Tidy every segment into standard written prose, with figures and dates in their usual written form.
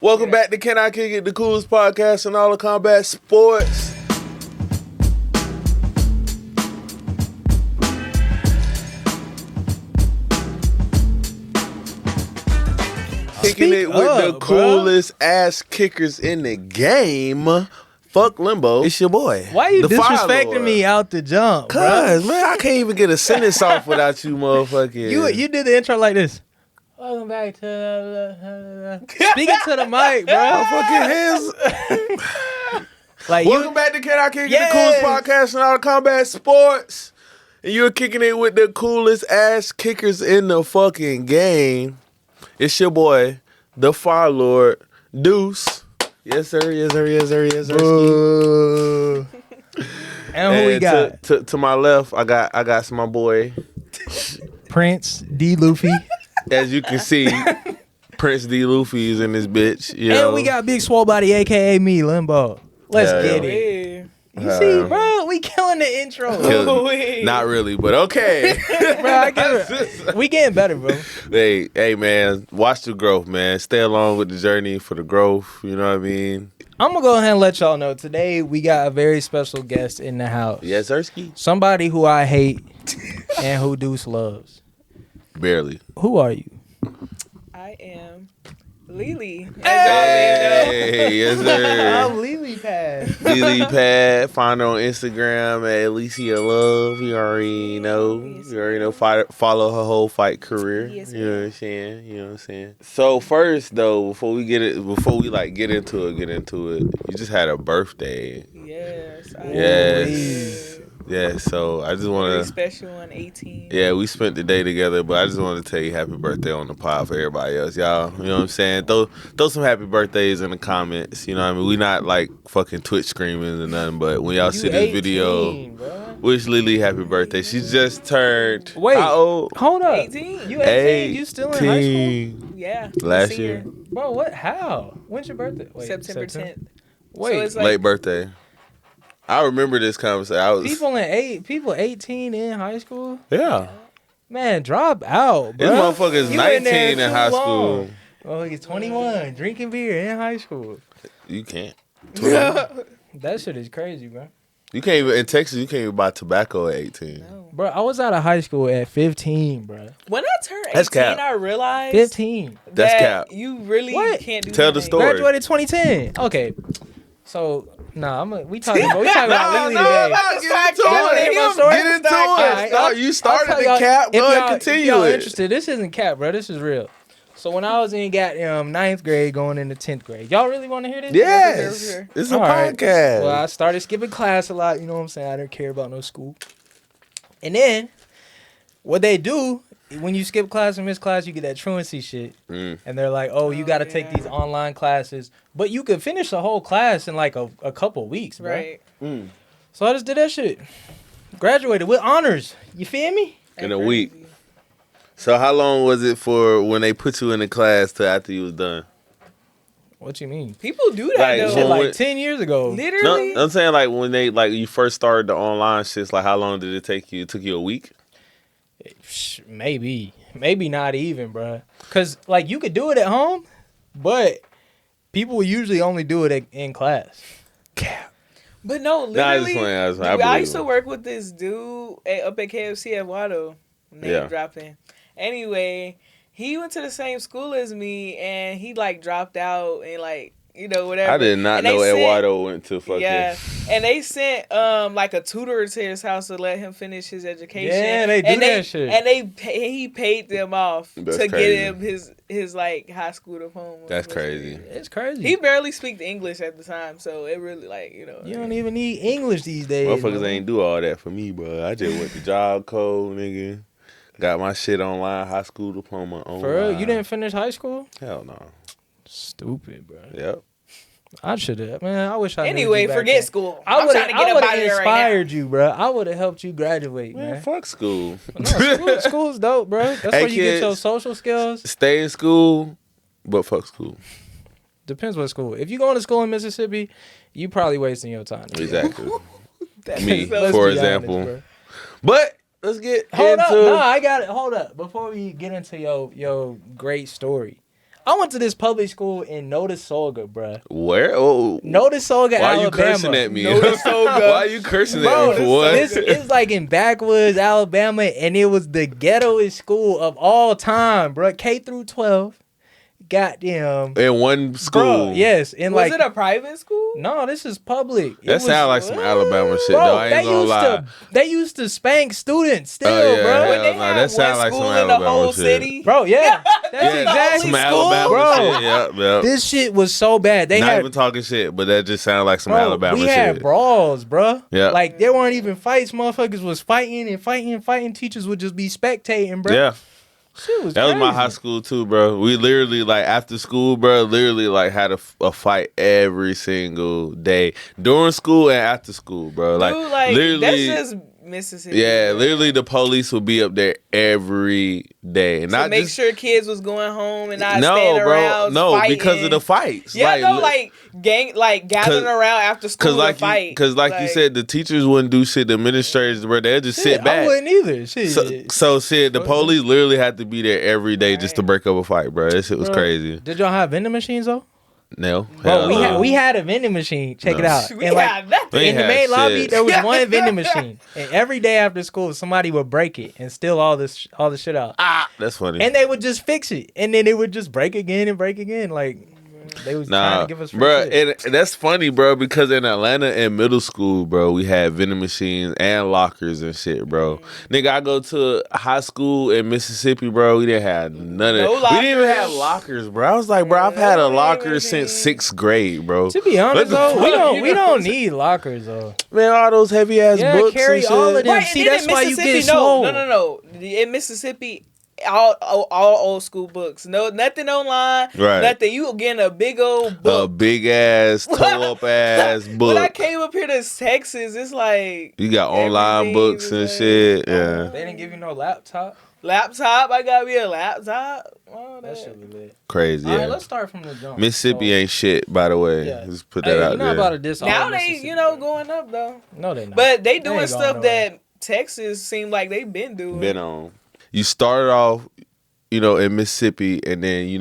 Welcome back to Can I Kick It, the coolest podcast in all of combat sports. Kicking it with the coolest ass kickers in the game. Fuck Limbo. It's your boy. Why you disrespecting me out the jump, Cause, man, I can't even get a sentence off without you, motherfucker. You did the intro like this. Welcome back to speaking to the mic, bro. Fucking hands. Welcome back to Can I Kick It, the coolest podcast in all of combat sports. And you're kicking it with the coolest ass kickers in the fucking game. It's your boy, the Fire Lord, Deuce. Yes, sir. Yes, sir. Yes, sir. Yes, sir. And who we got? To my left, I got my boy Prince D. Luffy. As you can see, Prince D. Luffy is in this bitch. You know? And we got Big Swole Body, aka me, Limbo. Let's get it. You see, bro, we killing the intro. Not really, but okay. Bro, we getting better, bro. Hey, man, watch the growth, man. Stay along with the journey for the growth. You know what I mean? I'm going to go ahead and let y'all know. Today, we got a very special guest in the house. Yes, Ersky. Somebody who I hate and who Deuce loves. Barely. Who are you? I am Lele. Hey, yes, sir. I'm LELEPAD. LELEPAD. Find her on Instagram at ELESIA Love. You already know. You already know. Follow her whole fight career. Yes, you know what I'm saying? You know what I'm saying? So first, though, before we get into it, you just had a birthday. Yes. Yes. Yeah, so I just want to... special on 18. Yeah, we spent the day together, but I just want to tell you happy birthday on the pod for everybody else. Y'all, you know what I'm saying? Throw some happy birthdays in the comments. You know what I mean? We not like fucking Twitch screaming or nothing, but when y'all see this video, wish Lily happy birthday. She just turned... Wait, how old? Hold up. 18. You 18? You still in high school? Yeah. Last year. Bro, what? How? When's your birthday? Wait, September 10th. Wait. So it's like, Late birthday. I remember this conversation. People 18 in high school? Yeah. Man, drop out, bro. This motherfucker's 19 in high school. Oh, he's 21, drinking beer in high school. You can't. That shit is crazy, bro. You can't even, in Texas, you can't even buy tobacco at 18. no. Bro, I was out of high school at 15, bro. When I turned 18, That's cap. I realized 15. That's that cap. you really can't do Tell the nothing. story. Graduated 2010. Okay. So, we talking about Lily today. Get into it. You started the cap. Go ahead, continue if y'all it. interested, this isn't cap, bro. This is real. So when I was in ninth grade going into 10th grade, y'all really want to hear this? Yes. Sure. This is a All right. podcast. Well, I started skipping class a lot. You know what I'm saying? I didn't care about no school. And then what they do, when you skip class and miss class, you get that truancy shit. And they're like, oh, you got to take these online classes. But you could finish the whole class in like a couple weeks, bro. Right. So I just did that shit. Graduated with honors. You feel me? In a week. So how long was it for when they put you in the class till after you was done? What you mean? People do that, Like, though. Shit, like 10 years ago. Literally. No, I'm saying like when they you first started the online shits, like how long did it take you? It took you a week? Maybe not even, bro. Because like you could do it at home, but people usually only do it in class. Cap. But no, literally. I used to him. work with this dude up at KFC at Wado. Name dropping. Anyway, he went to the same school as me, and he like dropped out and like whatever. I did not know Eduardo went to fucking. Yeah, and they sent like a tutor to his house to let him finish his education. Yeah, they do that shit. And he paid them off That's to crazy. get him his like high school diploma. That's crazy. It's crazy. He barely speak English at the time, so it really You don't even need English these days. Motherfuckers bro. ain't do all that for me, bro. I just went to job code, nigga. Got my shit online, high school diploma online. For real? You didn't finish high school? Hell no. Stupid, bro. Yep. I should have. Man, I wish I knew Anyway, you back forget then. school. I would have right inspired you, bro. I would have helped you graduate, Man, man. fuck school. No, school's dope, bro. That's where you get your kids, social skills. Stay in school, but fuck school. Depends what school. If you going to school in Mississippi, you probably wasting your time. Exactly. That's Me, so for be example. honest, bro. But let's get Hold into... up. No, I got it. Hold up. Before we get into your great story, I went to this public school in Notasulga, bruh. Where? Oh, Notasulga, Alabama. Why are you cursing at me? Notasulga. Why are you cursing at me for what? It's like in backwoods Alabama, and it was the ghettoest school of all time, bruh. K through 12. Goddamn. In one school. Bro, yes. And was it a private school? No, this is public. That sounds like some Alabama shit, bro, though. I ain't gonna lie. They used to spank students still, yeah, bro. When they no, had that sound one like school some in the Alabama whole shit. city. Bro, yeah. That's Yeah, exactly some school, Alabama bro. shit. Yep. This shit was so bad. They Not had even talking shit, but that just sounded like some bro, Alabama we shit. had brawls, bro. Yeah. Like there weren't even fights. Motherfuckers was fighting and fighting and fighting. Teachers would just be spectating, bro. Yeah. Shit was That was my crazy. high school too, bro. We literally like after school, bro. Literally like had a fight every single day during school and after school, bro. Like, Dude, like literally, that's just Mississippi. yeah. Literally, the police would be up there every day, and To not make just sure kids was going home and not standing around fighting. because of the fights. Yeah, like, gathering around after school to fight. Because like you said, the teachers wouldn't do shit. The administrators, bro, they'd just sit back. I wouldn't either. Shit. So shit, the police literally had to be there every day just to break up a fight, bro. That shit was crazy. Did y'all have vending machines though? No, Bro, we had a vending machine. Check it out. We And had nothing. in the had main shit. lobby, there was one vending machine, and every day after school, somebody would break it and steal all the shit out. That's funny. And they would just fix it, and then it would just break again and break again. Like they was trying to give us free bro, shit. and that's funny, bro, because in Atlanta in middle school, bro, we had vending machines and lockers and shit, bro. Nigga, I go to high school in Mississippi, bro. We didn't have none of that. We didn't even have lockers, bro. I was like, bro, I've had a locker since 6th grade, bro. To be honest, What the though, fuck? we don't need lockers though. Man, all those heavy ass books carry and shit. all of them. Right, See, and then that's in why you get Mississippi, swole. No. In Mississippi, all old school books. No, nothing online. Right. Nothing. You getting a big old book. A big ass, toe up ass book. When I came up here to Texas, it's like You got online everything books is and like- shit. Yeah. They didn't give you no laptop. laptop. I got me a laptop. Oh, That shit was lit. Crazy. All Yeah. right, let's start from the jump. Mississippi ain't shit, by the way. Yeah. Just put Hey, that out you're not there. about to diss all now of they, Mississippi. going up though. No, they not. But they They doing ain't going stuff nowhere. that Texas seemed like they've been doing. Been on. You started off, in Mississippi, and then you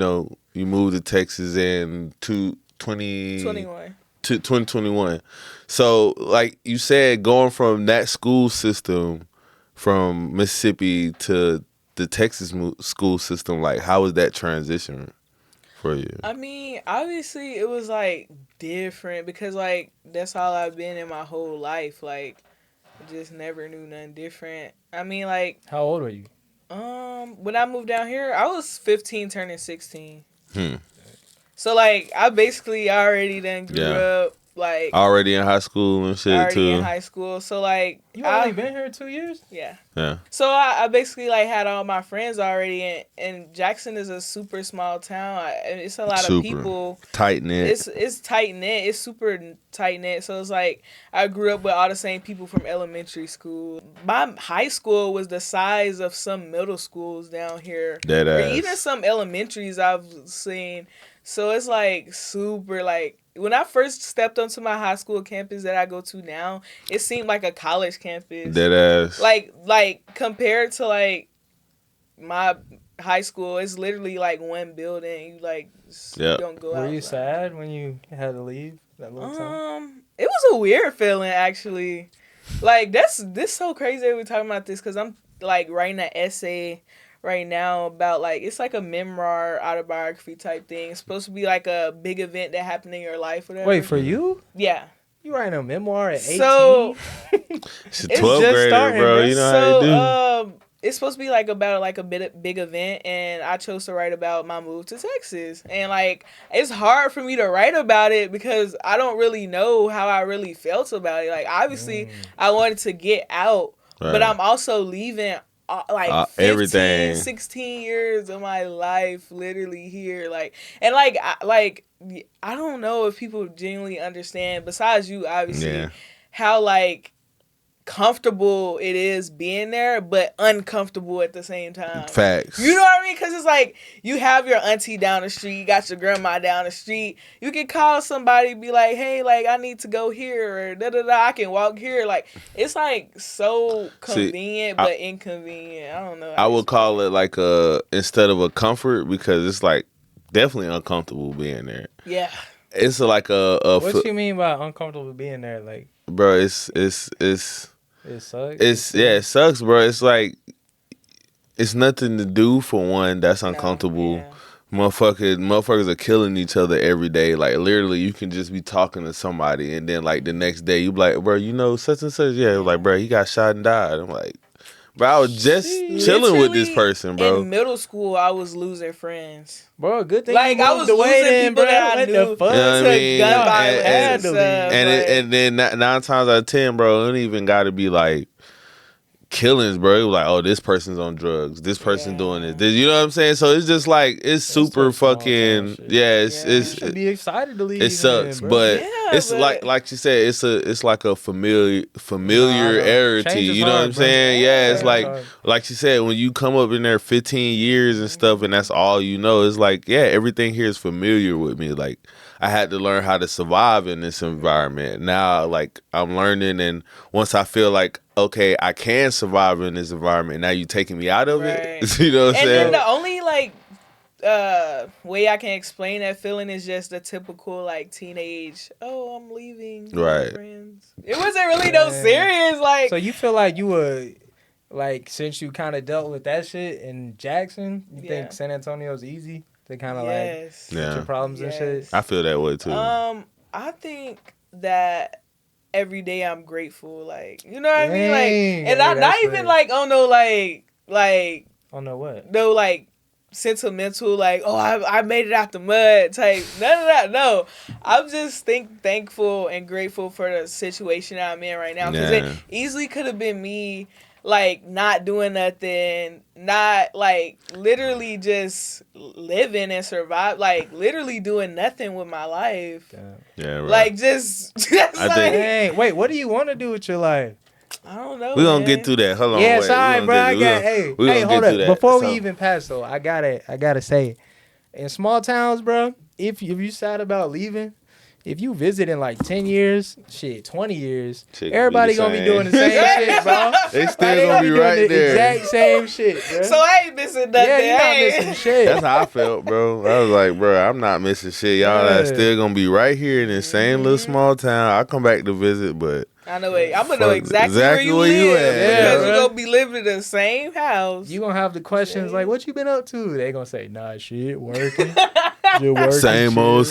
moved to Texas in 2021. So, like you said, going from that school system from Mississippi to the Texas school system, like how was that transition for you? I mean, obviously it was like different because like that's all I've been in my whole life. Like, I just never knew nothing different. I mean, like, How old were you? when I moved down here, I was 15 turning 16. Hmm. So like I basically already then grew up like Already in high school and shit already too. in high school. So like You only been here 2 years? yeah. Yeah. So I basically like had all my friends already, and Jackson is a super small town. It's a lot of people. Tight knit. It's tight knit. It's super tight knit. So it's like I grew up with all the same people from elementary school. My high school was the size of some middle schools down here, Dead or ass. even some elementaries I've seen. So it's like super like. When I first stepped onto my high school campus that I go to now, it seemed like a college campus. Dead ass. Like compared to like my high school, it's literally like one building. You like don't go out. Were you sad when you had to leave that little town? It was a weird feeling actually. Like this so crazy that we're talking about this because I'm like writing an essay right now about like it's like a memoir autobiography type thing. It's supposed to be like a big event that happened in your life or whatever. Wait, for you? Yeah. You writing a memoir at 18? So It's a 12th just grader, starting, bro. man. You know how you do. It's supposed to be like about like a big event, and I chose to write about my move to Texas. And like it's hard for me to write about it because I don't really know how I really felt about it. Like obviously I wanted to get out, but I'm also leaving like 15, everything. 16 years of my life literally here. Like and I don't know if people genuinely understand, besides you obviously, how like comfortable it is being there, but uncomfortable at the same time. Facts. You know what I mean? Because it's like you have your auntie down the street, you got your grandma down the street. You can call somebody, be like, "Hey, like I need to go here," or da da da. I can walk here. Like it's like so convenient, but inconvenient. I don't know. I would call it like instead of a comfort because it's like definitely uncomfortable being there. Yeah. It's like a what you mean by uncomfortable being there? Like, bro, it's it sucks. it sucks, bro. It's like it's nothing to do for one. That's uncomfortable. Yeah. Motherfuckers are killing each other every day. Like literally, you can just be talking to somebody, and then like the next day, you be like, bro, you know such and such. Yeah, like bro, he got shot and died. I'm like, bro, I was just chilling with this person, bro. In middle school, I was losing friends. Bro, good thing like I was losing people that I knew. The fuck? You know what I mean? Gun violence and then 9 times out of 10, bro, it don't even got to be like killings, bro. It was like, oh, this person's on drugs. This person doing this. You know what I'm saying? So it's just like it's super fucking It's you should be excited to leave. It sucks, but it's like you said, it's like a familiarity. You know what I'm saying? Yeah, it's like you said, when you come up in there 15 years and stuff, and that's all you know. It's like everything here is familiar with me. Like I had to learn how to survive in this environment. Now, like I'm learning, and once I feel like okay, I can survive in this environment. Now you taking me out of it. You know what I'm saying? And then the only like way I can explain that feeling is just the typical like teenage. Oh, I'm leaving. Right. Friends. It wasn't really no serious like. So you feel like you were like since you kind of dealt with that shit in Jackson, you think San Antonio's easy to kind of like get your problems and shit? I feel that way too. I think that. Every day I'm grateful, like you know what I mean, like, and not even like on no like on no what no like sentimental like I made it out the mud type none of that. No, I'm just thankful and grateful for the situation I'm in right now because it easily could have been me like not doing nothing, not like literally just living and survive, like literally doing nothing with my life. Yeah, right. Like just hey, wait, what do you want to do with your life? I don't know. We're gonna get through that. Hold on. Yeah, sorry, bro. Hey, hold up. Before we even pass though, I gotta say, in small towns, bro, if you sad about leaving, if you visit in like 10 years, 20 years, everybody gonna be doing the same shit, bro. They still gonna be right there. Exact same shit, bro. So I ain't missing nothing. Yeah, you not missing shit. That's how I felt, bro. I was like, bro, I'm not missing shit. Y'all are still gonna be right here in this same little small town. I'll come back to visit, but I know I'm gonna know exactly where you live because you're gonna be living in the same house. You gonna have the questions like, "What you been up to?" They gonna say, "Nah, shit, working." Same old.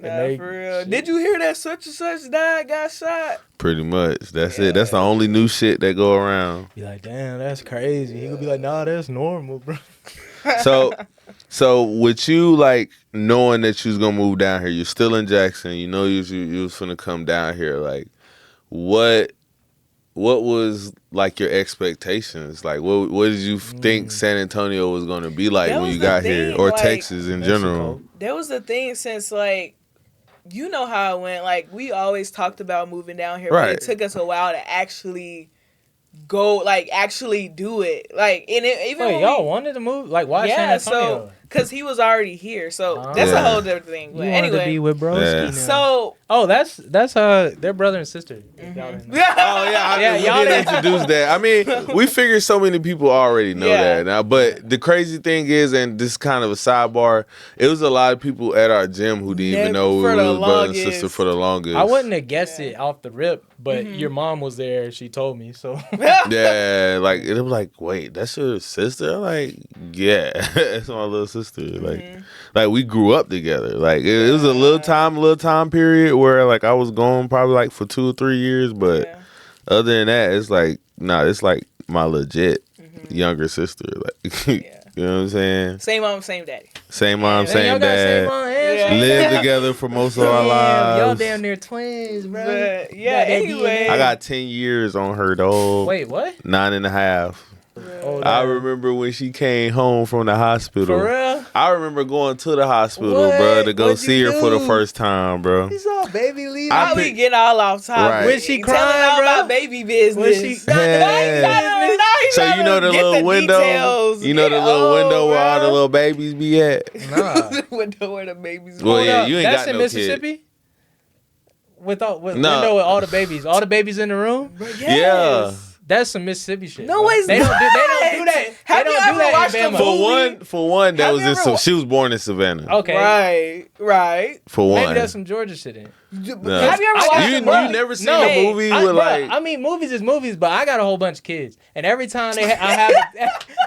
Nah, for real. Did you hear that such and such died, got shot? Pretty much. That's it. That's the only new shit that go around. Be like, damn, that's crazy. He gonna be like, nah, that's normal, bro. So with you like knowing that you was gonna move down here, you're still in Jackson. You know you was finna come down here. Like, what was like your expectations? Like, what did you think San Antonio was gonna be like when you got here, or like, Texas in general? That was the thing since like. You know how it went. Like, we always talked about moving down here, but it took us a while to actually go, like, actually do it. Like, and even wait, y'all wanted to move? Like, why San Antonio? So, because he was already here. So, that's a whole different thing. But anyway. To be with Broski now. So. Oh, that's their brother and sister. Mm-hmm. Y'all didn't introduce that. I mean, we figured so many people already know that now. But the crazy thing is, and this is kind of a sidebar, it was a lot of people at our gym who didn't even know we was brother and sister for the longest. I wouldn't have guessed it off the rip, but your mom was there. She told me, so. Yeah, like, it was like, wait, that's your sister? I'm like, yeah, that's my little sister. Like we grew up together. Like it was a little time period where like I was gone probably like for 2 or 3 years, but other than that, it's like it's like my legit younger sister. Like you know what I'm saying? Same mom, same daddy. Same mom, same dad. Live together for most of our lives. Y'all damn near twins, bro. But, anyway. I got 10 years on her, dog. Wait, what? 9.5. I remember when she came home from the hospital. For real? I remember going to the hospital, bro, to go see her for the first time, bro. He's all baby leaving. I be getting all off topic. Right. When she crying, all bro? about baby business. So you know the little window? Details. You know the little window where all the little babies be at? Nah. The window where the babies Well, yeah, you ain't That's got in no Mississippi? kid. Window with all the babies. All the babies in the room? Yes. Yeah. That's some Mississippi shit. No, it's they not. They don't do do that. Have you ever watched the movie? For one, that was just she was born in Savannah. Okay, right. For one, maybe there's some Georgia shit in. No. Have you ever watched the movie? You never seen a movie with like? I mean, movies is movies, but I got a whole bunch of kids, and every time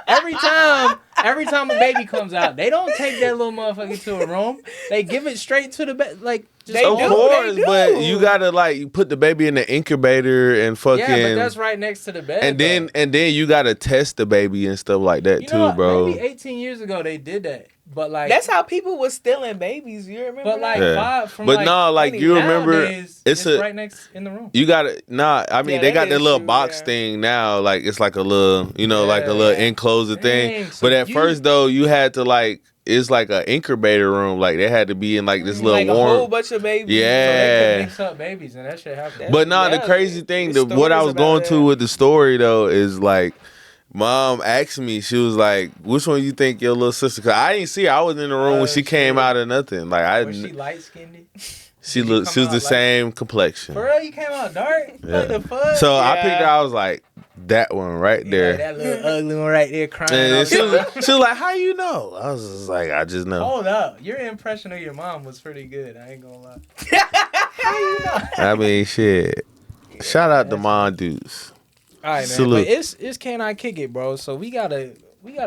every time a baby comes out, they don't take that little motherfucker to a room. They give it straight to the bed, like. Of course, but you gotta like put the baby in the incubator and fucking. Yeah, but that's right next to the bed. And then you gotta test the baby and stuff like that too, bro. Maybe 18 years ago they did that, but like that's how people was stealing babies. You remember? But like you remember it's right next in the room. You gotta I mean they got that little box thing now, like it's like a little like a little enclosure thing. So but at first though, you had to like. It's like an incubator room. Like they had to be in like this little like warm. a whole bunch of babies. Yeah. So they could mix up babies and that shit happened. But the crazy thing, what I was going to with the story though is like, Mom asked me, she was like, "Which one you think your little sister?" Cause I didn't see her. I was in the room when she came out of nothing. Like was she light skinned? She was the same complexion. For real, you came out dark. Yeah. What the fuck? So I picked her. I was like, that one right there. Like that little ugly one right there crying. And she was like, "How you know?" I was just like, "I just know." Hold up, your impression of your mom was pretty good. I ain't gonna lie. How you know? I mean, shit. Shout out to Mon Deuce. All right, man. Salute. But it's Can I Kick It, bro? So we gotta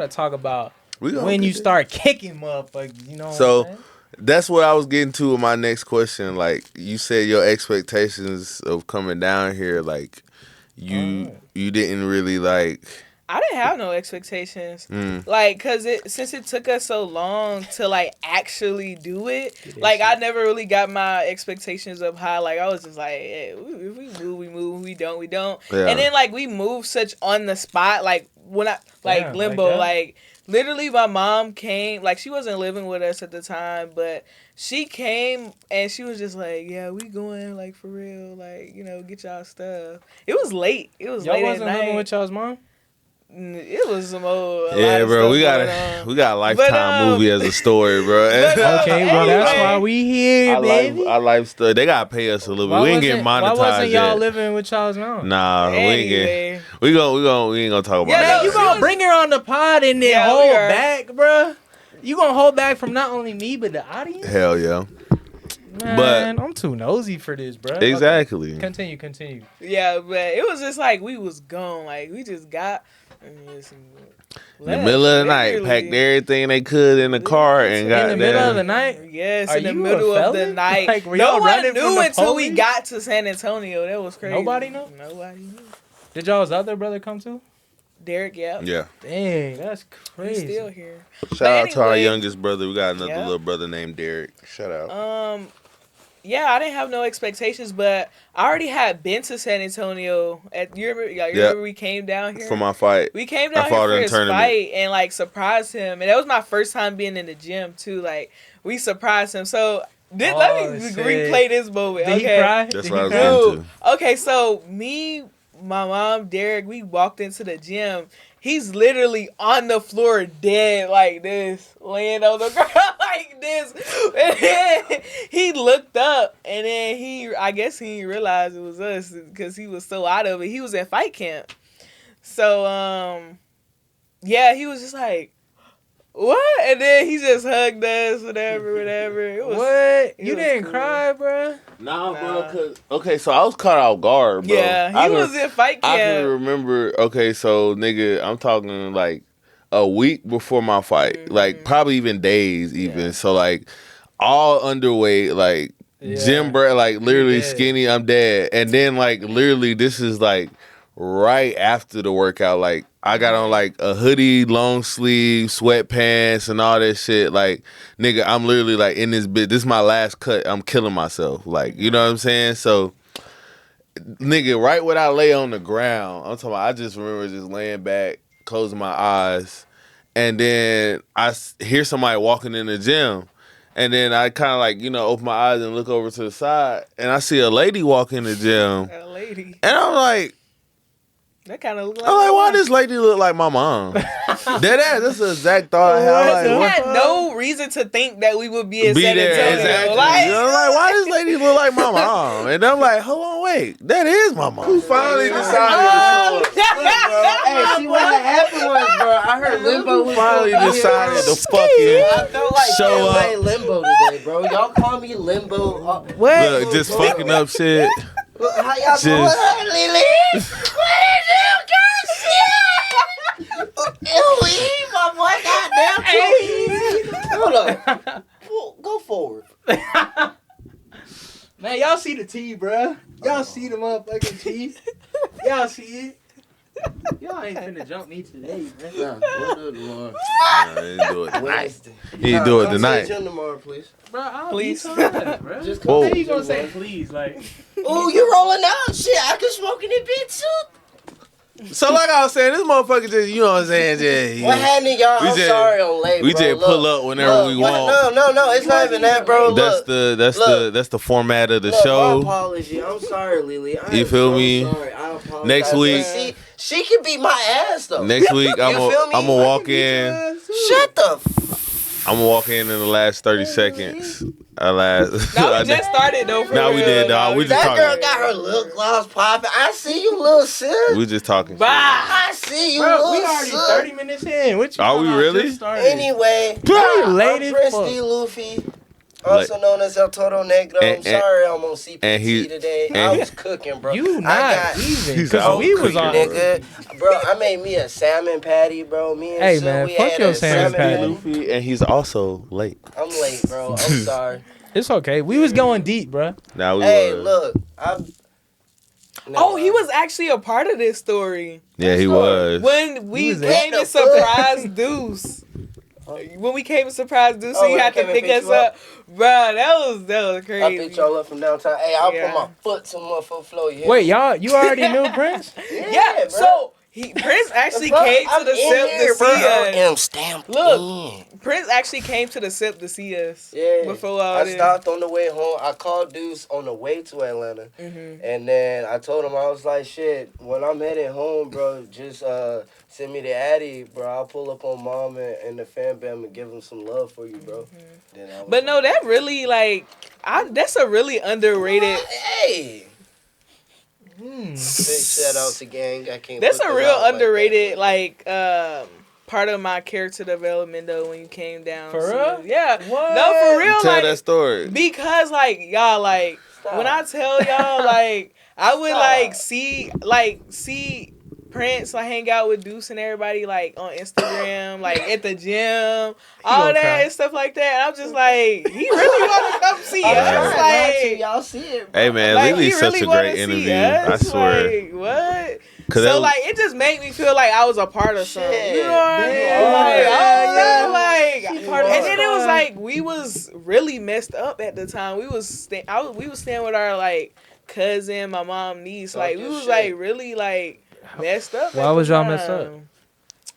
talk about when you start kicking motherfuckers. You know. So that's what I was getting to with my next question. Like you said, your expectations of coming down here, like you didn't really like. I didn't have no expectations, like, cause since it took us so long to like actually do it, like I never really got my expectations up high. Like I was just like, hey, if we move, we move. We don't, we don't. Yeah. And then like we moved such on the spot. Like when I limbo, like literally my mom came. Like she wasn't living with us at the time, but she came and she was just like, yeah, we going like for real. Like get y'all stuff. It was late. It was late at night. Y'all wasn't living with y'all's mom? It was some old. Yeah, bro. We got a Lifetime movie as a story, bro. Okay, bro. That's why we here, baby. Our life story. They gotta pay us a little bit. We ain't getting monetized. Why wasn't y'all living with y'all's mom? Nah, we ain't getting. We ain't gonna talk about that. You gonna bring her on the pod and then hold back, bro? You gonna hold back from not only me but the audience? Hell yeah. Man, I'm too nosy for this, bro. Exactly. Okay. Continue. Yeah, but it was just like we was gone. Like we just got. In the middle of the night, packed everything they could in the car and got in the middle of the night. Yes, in the middle of the night. Like, no one knew until we got to San Antonio. That was crazy. Nobody knew. Did y'all's other brother come too? Derek, yeah. Dang, that's crazy. He's still here. Shout out to our youngest brother. We got another little brother named Derek. Shout out. Yeah, I didn't have no expectations, but I already had been to San Antonio. You remember we came down here? For my fight. We came down here for his fight and, like, surprised him. And that was my first time being in the gym, too. Like, we surprised him. So, let me replay this moment. Did he cry? That's what I was going to. Okay, so me, my mom, Derek, we walked into the gym. He's literally on the floor dead like this, laying on the ground like this. And then he looked up, and then I guess he didn't realize it was us because he was so out of it. He was at fight camp. So, yeah, he was just like, what? And then he just hugged us, whatever. It was, what? You didn't cry, bro? Nah, bro. Okay, so I was caught off guard, bro. Yeah, he was in fight camp. I can remember. Okay, so nigga, I'm talking like a week before my fight, like probably even days, even. Yeah. So like all underweight, like gym bro, like literally skinny. I'm dead, and then like literally this is like right after the workout, like. I got on like a hoodie, long sleeve, sweatpants, and all that shit. Like, nigga, I'm literally like in this bit. This is my last cut. I'm killing myself. Like, you know what I'm saying? So, nigga, right when I lay on the ground, I'm talking about, I just remember just laying back, closing my eyes, and then I hear somebody walking in the gym. And then I kind of like, open my eyes and look over to the side, and I see a lady walk in the gym. A lady. And I'm like, that kind of look like. I'm like, why this lady look like my mom? That's the exact thought I had. Like, we had no reason to think that we would be in San Antonio. Exactly. Like, why this lady look like my mom. And I'm like, hold on, wait, that is my mom. Who finally decided to show up? Hey, see what happened was, bro. I heard Limbo was finally decided to fucking I felt like show up. Limbo today, bro. Y'all call me Limbo. What? Look, just fucking up shit. Look, how y'all doing, Lily? What you do, my boy, goddamn. Hold up. Go forward. Man, y'all see the T, bruh. Y'all see the motherfucking T. Y'all see it. Y'all ain't finna jump me today, man. We'll do it tomorrow. Nah, he do it tonight. He do it tonight. Come tomorrow, please. Bro, I'll Please. be tired, bro. Just How come. you gonna say please? Like, Ooh, you rolling out? Shit, I can smoke in it, bitch, too. So like I was saying, this motherfucker just, you know what I'm saying, just, What happened, y'all? We I'm just- sorry I'm late, we bro. just pull up whenever we want. No, it's not even that, bro. That's the format of the Look, show. my apology. I'm sorry, Lily. You feel me? Sorry. I apologize. Next week- See, she can beat my ass, though. Next week, I'm feel me? gonna walk in. Shut the I'm gonna walk in the last 30 seconds. No, we just started though. For Nah, we real. did, dog. We just That talking. girl got her lip gloss popping. I see you, little sis. We just talking. shit. Bye. I see you, bro, little we already sis. 30 minutes in. What you Are we talking about? really? Just started. Anyway, You I'm late as Prince fuck. D. Luffy, also known as El Toro Negro. I'm And- sorry I'm on CPT and he- today. and I he- was cooking, bro. You I not got, even. He's Because out we was cooking, on. nigga, bro, I made me a salmon patty, bro. Me and Hey, Sil, man, we fuck had your a salmon patty. Luffy, and he's also late. I'm late, bro. I'm sorry. It's okay. We was going deep, bro. Now we Hey, was. look, I'm. Oh, he was actually a part of this story Yeah, he was. when we was came at to the foot. surprise Deuce. When we came to surprise Deuce, Oh, he when had they to came and pick picked us you up? up, bro. That was I crazy. picked y'all up from downtown. Hey, I'll Yeah. put my foot to motherfucking floor. You hear Wait, me? you already knew Prince? Yeah, bro. so Prince actually Fuck, came to I'm the in SIP here, to bro. see I us. am stamped Look. in. Prince actually came to the SIP to see us. Yeah. Before all I this. stopped on the way home. I called Deuce on the way to Atlanta. Mm-hmm. And then I told him, I was like, shit, when I'm heading home, bro, just send me the Addy, bro. I'll pull up on mom and the fan bam and give them some love for you, bro. Then I was But no, that really that's a really underrated. Hey. Big shout out to gang. I can't That's put a them real out underrated like that. part of my character development though when you came down. For to- real? Yeah. What? No, for real. Tell Like that story. because y'all Stop. when I tell y'all I would Stop. see Prince hang out with Deuce and everybody on Instagram, at the gym, all gonna that cry. and stuff like that. And I'm just he really want to come see I'm us. trying not to. Y'all see it, bro. Hey man, he Lily's such really a wanna great see interview. us. I swear. What? 'Cause So that- it just made me feel like I was a part of something. Shit. You know what I mean? Yeah, And then it was we was really messed up at the time. We was staying with our cousin, my mom, niece. Talk We your was shit. really messed up. Why at the was y'all messed time. up?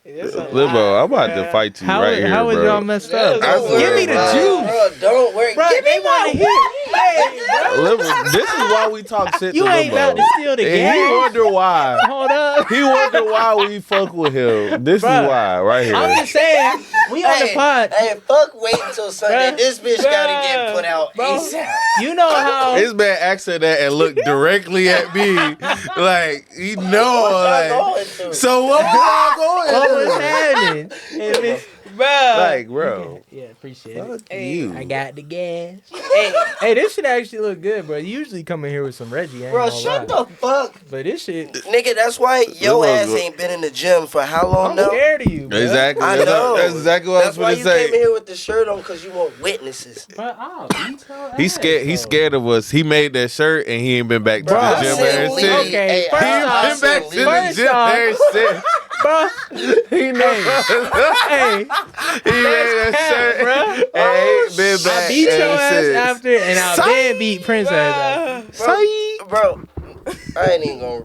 It's a Lil bro, lot, I'm about to bruh. fight you How, right here, how was bro. y'all messed That up? was I the swear, Give me the bro. juice. Bro, don't worry. Bro, Give they me want to hear. Hey, bro. Lil bro, this is why we talk shit You to ain't Lil about bro. to steal the And he gas. wonder why. Hold up. He wonder why we fuck with him. This Bruh, is why, right here. I'm just saying, we on the pod. Hey, fuck wait until Sunday. Bruh. This bitch gotta get put out Bro. ASAP. You know how. This man asked her that and looked directly at me, like he know, What y'all like. going through? So what was y'all What was going? happening? Bruh. Like, bro, Yeah, appreciate it. fuck Hey, you. I got the gas. Hey, Hey, this shit actually look good, bro. You usually come in here with some Reggie, I ain't Bro, gonna shut lie. the fuck. But this shit, Nigga, that's why your Lil' ass bro. ain't been in the gym for how long I'm now? scared of you, bro. Exactly. I That's, know. that's exactly what That's I why was you gonna came in say. here with the shirt on, because you want witnesses. Bro, I'll beat your He's scared. ass, He's though. scared of us. He made that shirt and he ain't been back to Bro, the I gym seen ever Lee. since. Okay, Hey, first He ain't off- been back to the First gym off- ever since. Bro, He know. hey, He made that shirt bro. and ain't been I back beat your ever ass since. after, and I then beat Prince ass after. Bro, I ain't even gonna.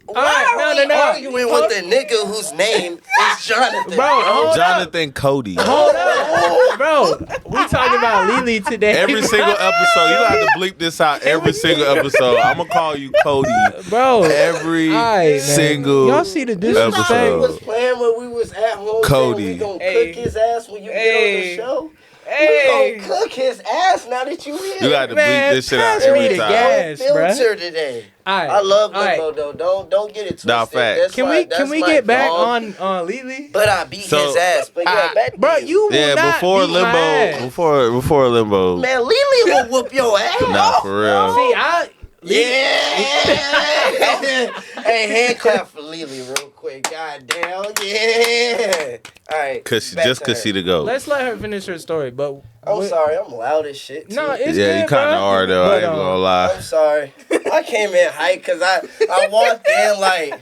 Why right, are we no. arguing with the nigga whose name is Jonathan? Bro, hold up. Jonathan Cody. Hold up, bro. We talking about Lele today. Every single episode, you have to bleep this out. Every single episode, I'm gonna call you Cody. bro. Every Alright, man. single. Y'all see the You thought disrespect? we was playing when we was at home. Cody. We gonna Hey. cook his ass when you Hey. get on the show. We gonna cook his ass now that you here. You got to bleep this shit out pass me every the time. gas, Filter today. Alright, I love alright. Limbo though. Don't get it twisted. Nah, facts. Can we get back on Lele? But I beat his ass. But yeah, back Bro, then. you will not before beat my ass. Limbo, before Limbo. Man, Lele will whoop your ass. Nah, for real. See, Hey, hand clap for Lele real quick. Goddamn, yeah. All right. Cause she the GOAT. let's let her finish her story. But I'm sorry, I'm loud as shit. No, too. it's Yeah, you good, kind of bro. are though. I ain't gonna lie. I'm sorry. I came in hype because I walked in like,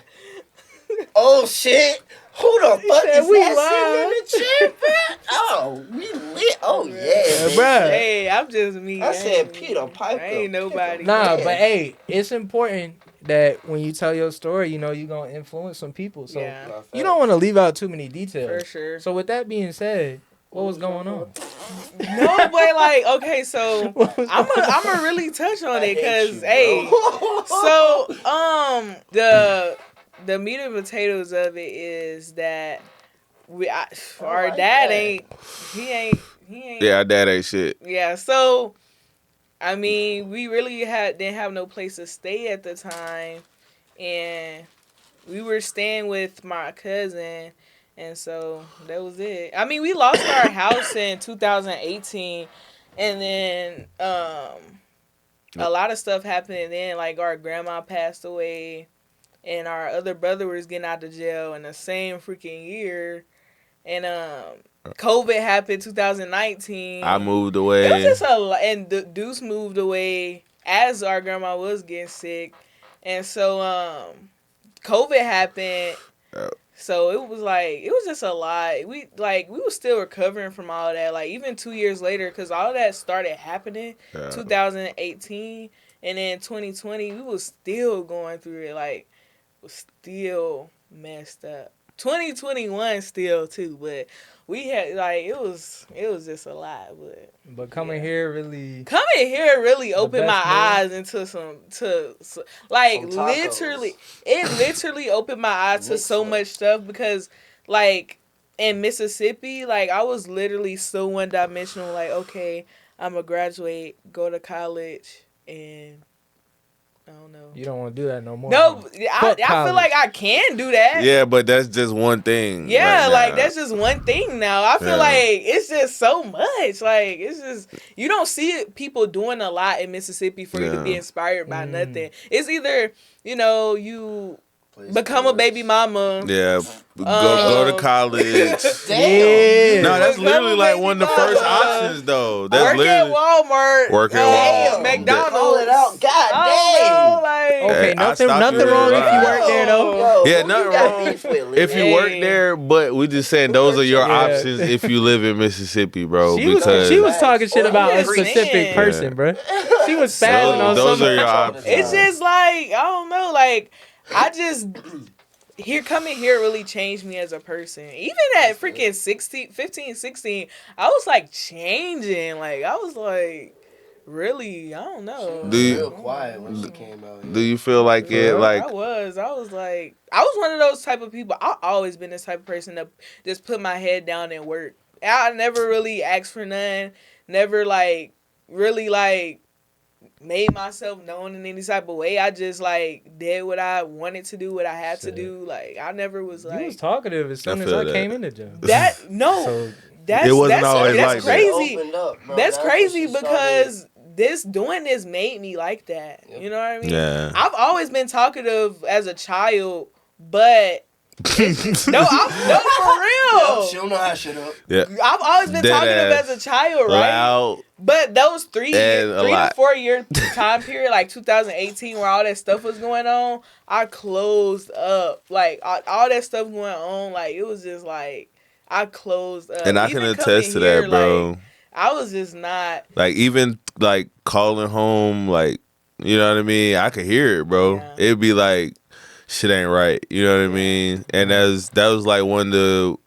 oh shit. Who the fuck is we that sitting in the chair, man? Oh, we lit. Oh, yeah, bruh. Hey, I'm just me. I said Peter Piper. I ain't nobody. Nah, Yeah. but hey, it's important that when you tell your story, you know, you're going to influence some people. So Yeah. you don't want to leave out too many details. For sure. So with that being said, what was going on? No, but like, okay, so I'm gonna really touch on it because, hey, so the meat and potatoes of it is that our dad ain't. Yeah, our dad ain't shit. Yeah, so I mean, we really didn't have no place to stay at the time, and we were staying with my cousin, and so that was it. I mean, we lost our house in 2018, and then a lot of stuff happened, and then like our grandma passed away, and our other brother was getting out of jail in the same freaking year, and COVID happened 2019. I moved away. It was just a lot, and Deuce moved away as our grandma was getting sick, and so COVID happened. So it was just a lot. We were still recovering from all that. Like even 2 years later, because all that started happening 2018, and then 2020, we was still going through it. Like was still messed up. 2021 still too, but we had like it was just a lot. But coming here really opened my eyes into some literally opened my eyes to so much stuff, because like in Mississippi, like I was literally so one dimensional. Like, okay, I'm gonna graduate, go to college, and I don't know. You don't want to do that no more. No, I feel like I can do that. Yeah, but that's just one thing. Yeah, right like now. that's just one thing now. I feel like it's just so much. Like it's just you don't see people doing a lot in Mississippi for you to be inspired by nothing. It's either, you know, you become a baby mama. Yeah, go to college. Yeah. No, that's Become literally a like baby one of the mama. first options though. That's Work at literally Walmart. Work at Walmart. McDonald's. Call it out. God I damn. don't know, like, Okay, Hey, nothing I stopped wrong you if you there. work there though. Yo, Yeah, who nothing you got wrong beef with, Lele? if you work there, but we just saying those are your Yeah. options if you live in Mississippi, bro. She because was talking shit about a Yeah. specific person, bro. She was spazzing on those something. are your options. It's just like, I don't know, like I just coming here really changed me as a person. Even at freaking 15, 16, I was like changing. Like I was like really, I don't know. Do you- real quiet when she came out here. Do you feel like it like I was one of those type of people. I've always been this type of person to just put my head down and work. I never really asked for none. Never like really like made myself known in any type of way. I just like did what I wanted to do, what I had to do. Like I never was like You was talkative as soon I as feel I that. came in the gym. that. No, So that's It wasn't that's, always that's like that. crazy. Opened up, bro. That's That's when crazy she started. because doing this made me like that. You know what I mean? Yeah. I've always been talkative as a child, but no, for real. She don't know how shit up. Yeah. I've always been Dead talkative ass. as a child, right? Loud. But those 3 And a to lot. 4 year time period, like 2018, where all that stuff was going on, I closed up. Like all that stuff going on, like it was just like I closed up. And I can Even attest to coming that, here, bro. like, I was just not. Like even like calling home, like you know what I mean. I could hear it, bro. Yeah. It'd be like shit ain't right. You know what I mean? And that was like one of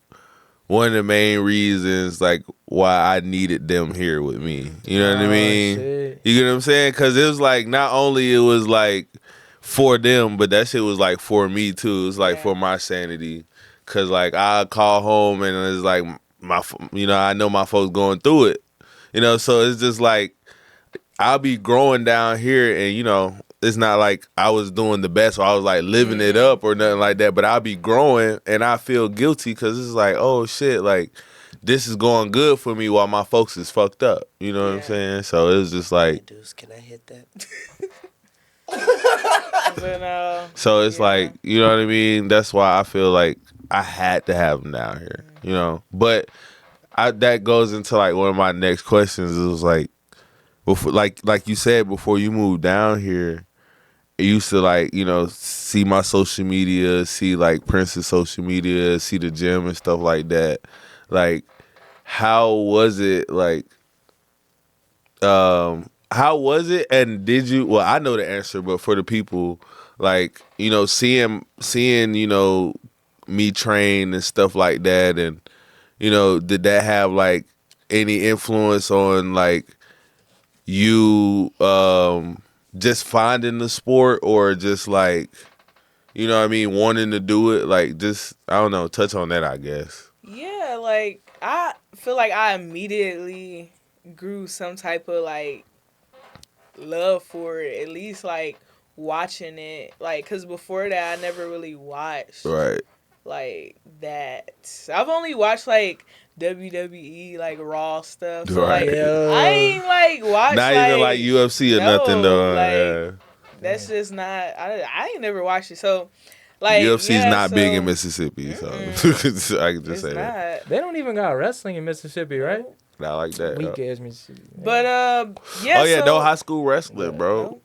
the main reasons like why I needed them here with me. You know what I mean? shit. You get what I'm saying? Because it was like not only it was like for them, but that shit was like for me too. It was like for my sanity. Cause like I call home and it's like I know my folks going through it. You know, so it's just like I'll be growing down here, and you know, it's not like I was doing the best or I was like living it up or nothing like that. But I'll be growing, and I feel guilty because it's like, oh shit, like this is going good for me while my folks is fucked up. You know what I'm saying? So it's just like, hey, dudes, can I hit that? so it's like, you know what I mean? That's why I feel like I had to have them down here, you know. But that goes into like one of my next questions. It was like, before, like you said, before you moved down here, I used to like, you know, see my social media, see like Prince's social media, see the gym and stuff like that. Like, how was it? Like, how was it? And did you? Well, I know the answer, but for the people, like, you know, seeing, you know, me train and stuff like that, and you know, did that have like any influence on like you just finding the sport, or just like, you know what I mean, wanting to do it? Like, just, I don't know, touch on that, I guess. Yeah, like I feel like I immediately grew some type of like love for it, at least like watching it, like, because before that I never really watched Right. like that. I've only watched like WWE, like Raw stuff, so Right. like I ain't like watched Not even like UFC or nothing though. like that's just not, I ain't never watched it, so like UFC's not big in so Mississippi, so I can just say that. They don't even got wrestling in Mississippi, right? Not like that. Weak ass Mississippi. But yeah. Oh yeah, so, no high school wrestling, bro.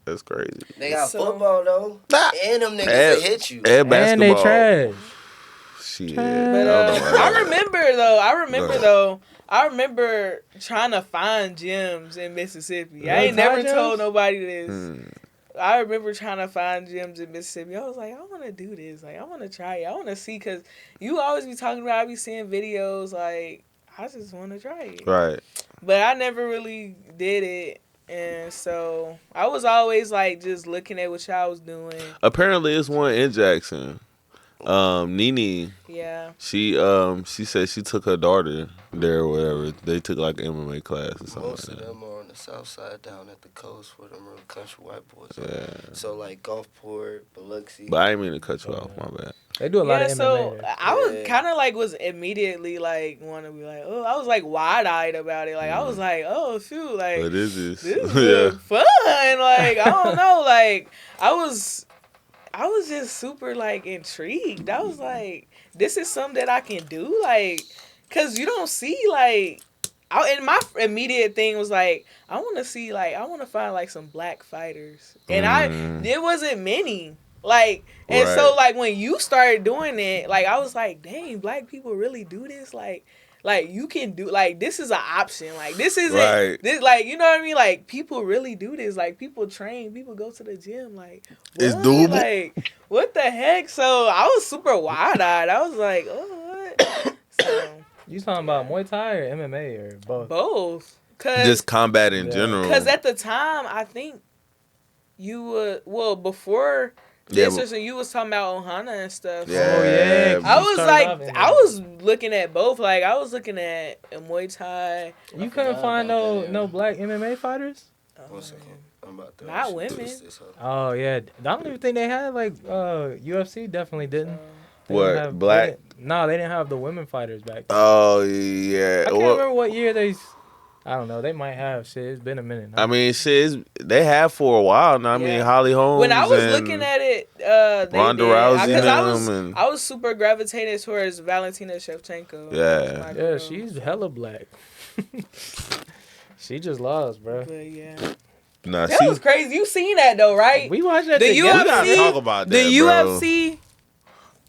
That's crazy. They got football though, and them niggas will hit you. And basketball. And they trash. Shit. But I remember trying to find gyms in Mississippi. I ain't never told nobody this. I remember trying to find gyms in Mississippi. I was like, I want to do this. Like, I want to try it. I want to see, because you always be talking about, I be seeing videos. Like, I just want to try it. Right. But I never really did it. And so I was always like just looking at what y'all was doing. Apparently, it's one in Jackson. Nene. Yeah. She said she took her daughter there or whatever. They took like an MMA class or something. Most like of that. them are on the south side down at the coast where them real country white boys are. Yeah. So like Gulfport, Biloxi. But I didn't mean to cut you off. My bad. They do a lot of MMA. So there. I was kind of like was immediately like want to be like, oh, I was like wide eyed about it. Like I was like, oh shoot, like What is this? This is fun. Like I don't know, like I was just super like intrigued. I was like, this is something that I can do, like, cause you don't see like. And my immediate thing was like, I want to find like some black fighters, and there wasn't many. Like, and so like when you started doing it, like I was like, dang, black people really do this, like you can do, like, this is an option, like this isn't this, like, you know what I mean, like people really do this, like people train, people go to the gym, like what? It's doable. Like what the heck? So I was super wide eyed. I was like, oh what? So You talking about Muay Thai or MMA or both? both. Just combat in general. Because at the time, I think you were, well, before this, you was talking about Ohana and stuff. Yeah. Oh, yeah. I was like, I was looking at both. Like, I was looking at Muay Thai. You couldn't find no black MMA fighters? 1 second. I'm about to Not women. Oh, yeah. I don't even think they had, like, UFC definitely didn't. What, black? No, they didn't have the women fighters back then. Oh, yeah. I can't remember what year they... I don't know. They might have. Shit, it's been a minute now. I mean, shit, they have for a while now. I mean, Holly Holmes. When I was looking at it, Ronda Rousey, because I was super gravitated towards Valentina Shevchenko. Yeah, she's hella black. She just lost, bro. But yeah, nah, that was crazy. You seen that though, right? We watched that. The together. We gotta talk about that, the UFC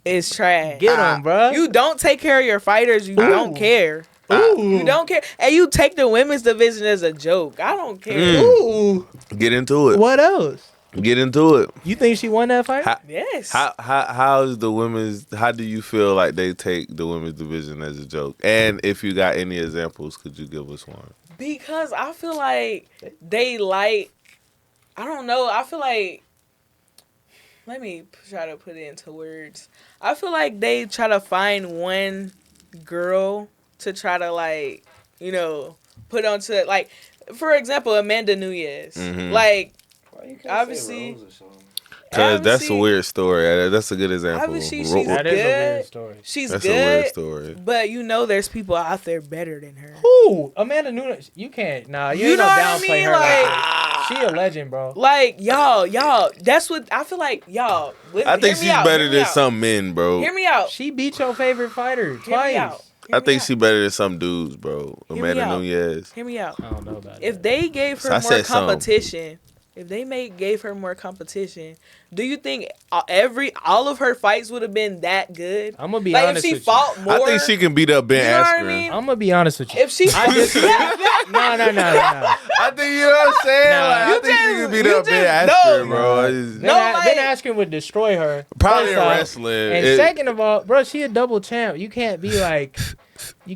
is trash. Get them, bro. You don't take care of your fighters. You don't care. You don't care, and you take the women's division as a joke. I don't care. Ooh. Get into it. What else? Get into it. You think she won that fight? Yes. How is the women's? How do you feel like they take the women's division as a joke? And if you got any examples, could you give us one? Because I feel like they like, I don't know. I feel like, let me try to put it into words. I feel like they try to find one girl to try to, like, you know, put onto like, for example, Amanda Nunes. Like, obviously. Cause that's a weird story. That's a good example. Obviously, she's That good. is a weird story. She's that's good. a weird story. But you know, there's people out there better than her. Who? Amanda Nunes. You can't. Nah, you ain't know no what I downplay mean? her. Like, she a legend, bro. Like, y'all. That's what I feel like. Y'all. I think she's better than some men, bro. Hear me out. She beat your favorite fighter twice. Hear me out. I think she better than some dudes, bro. Amanda Nunes. Hear me out. I don't know about it. If they gave her more competition, gave her more competition, do you think all of her fights would have been that good? I'm gonna be honest if she with fought you. more, I think she can beat up Ben Askren. I mean? I'm gonna be honest with you. If she, no. I think you know what I'm saying. Nah. Like, I think she can beat up Ben Askren, bro. Ben Askren would destroy her. Probably in wrestling. And second of all, bro, she a double champ. You can't be like she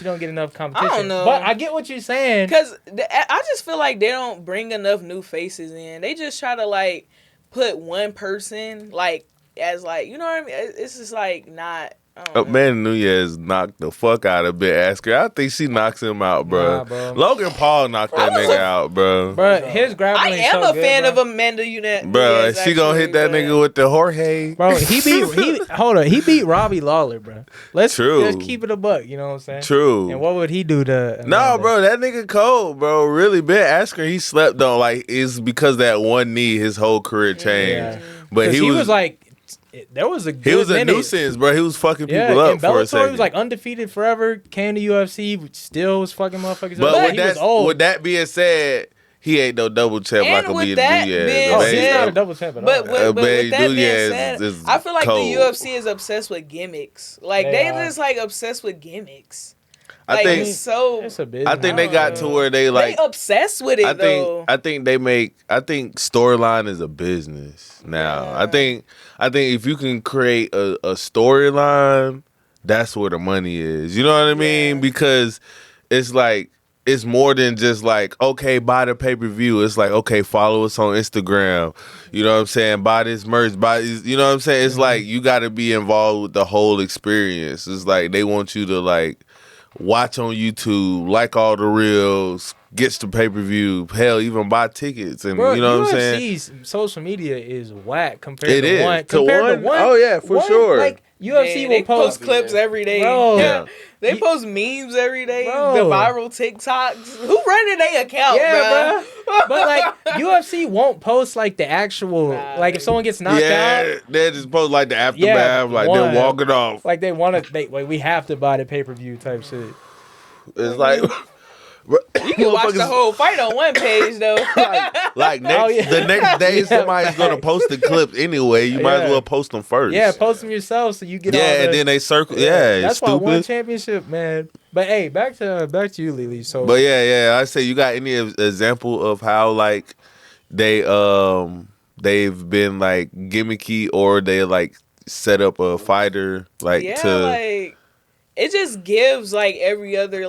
don't get enough competition. I don't know. But I get what you're saying. Because I just feel like they don't bring enough new faces in. They just try to like put one person like as like, you know what I mean? It's just like not. Amanda Nunes knocked the fuck out of Ben Askren. I think she knocks him out, bro. Nah, bro. Logan Paul knocked that nigga out, bro. Bro, his grappling I am so a fan good, of Amanda Nunes. Bro, she gonna hit that nigga with the Jorge. Bro, he beat Robbie Lawler, bro. Let's keep it a buck, you know what I'm saying? True. And what would he do to Amanda? No, bro, that nigga cold, bro. Really, Ben Askren, he slept on, like, it's because that one knee, his whole career changed. Yeah. But he was like, there was a good he was a minute. nuisance, bro. He was fucking people up for a second. He was like undefeated forever. Came to UFC, still was fucking motherfuckers. But up. With that being said, he ain't no double champ like Amanda Nunes. He's not a double champ at all. But with that being said, I feel like the UFC is obsessed with gimmicks. Like they just like obsessed with gimmicks. I think it's a business. I think they got to where they like they obsessed with it. I think storyline is a business now. Yeah. I think if you can create a storyline, that's where the money is. You know what I mean? Because it's like it's more than just like, okay, buy the pay-per-view. It's like, okay, follow us on Instagram. You know what I'm saying? Buy this merch, you know what I'm saying? It's like you got to be involved with the whole experience. It's like they want you to like watch on YouTube, like all the reels, gets the pay-per-view, hell, even buy tickets. And bro, you know what I'm UFC's saying? Social media is whack compared it to is. one. To one. Oh, yeah, for sure. Like, UFC will post clips every day. Bro. Yeah. They post memes every day. Bro. The viral TikToks. Who running their account, bro? But like UFC won't post like the actual like if someone gets knocked out. They just post like the aftermath, like they're walking off. Like they want to. We have to buy the pay-per-view type shit. It's like. You can watch the whole fight on one page though. The next day somebody's gonna post the clip anyway. You might as well post them first. Yeah, post them yourself so you get. And then they circle. Yeah, that's stupid. why one championship, man. But hey, back to you, Lele. So, but I say you got any example of how like they've been like gimmicky or they like set up a fighter like like it just gives like every other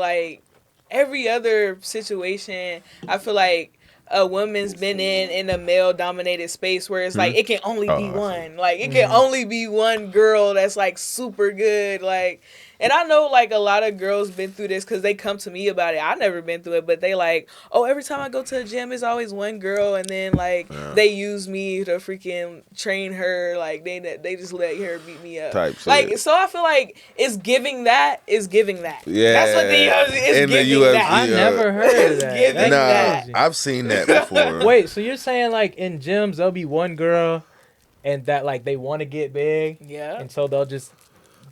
situation. I feel like a woman's been in a male dominated space where it's like it can only be one. Like it can only be one girl that's like super good. Like, and I know like a lot of girls been through this because they come to me about it. I never been through it, but they like, oh, every time I go to a gym, it's always one girl, and then like they use me to freaking train her. Like they just let her beat me up. Like so, I feel like it's giving that. Yeah, that's what the giving that. I never heard of that. Nah, I've seen that before. Wait, so you're saying like in gyms there'll be one girl, and that like they want to get big, and so they'll just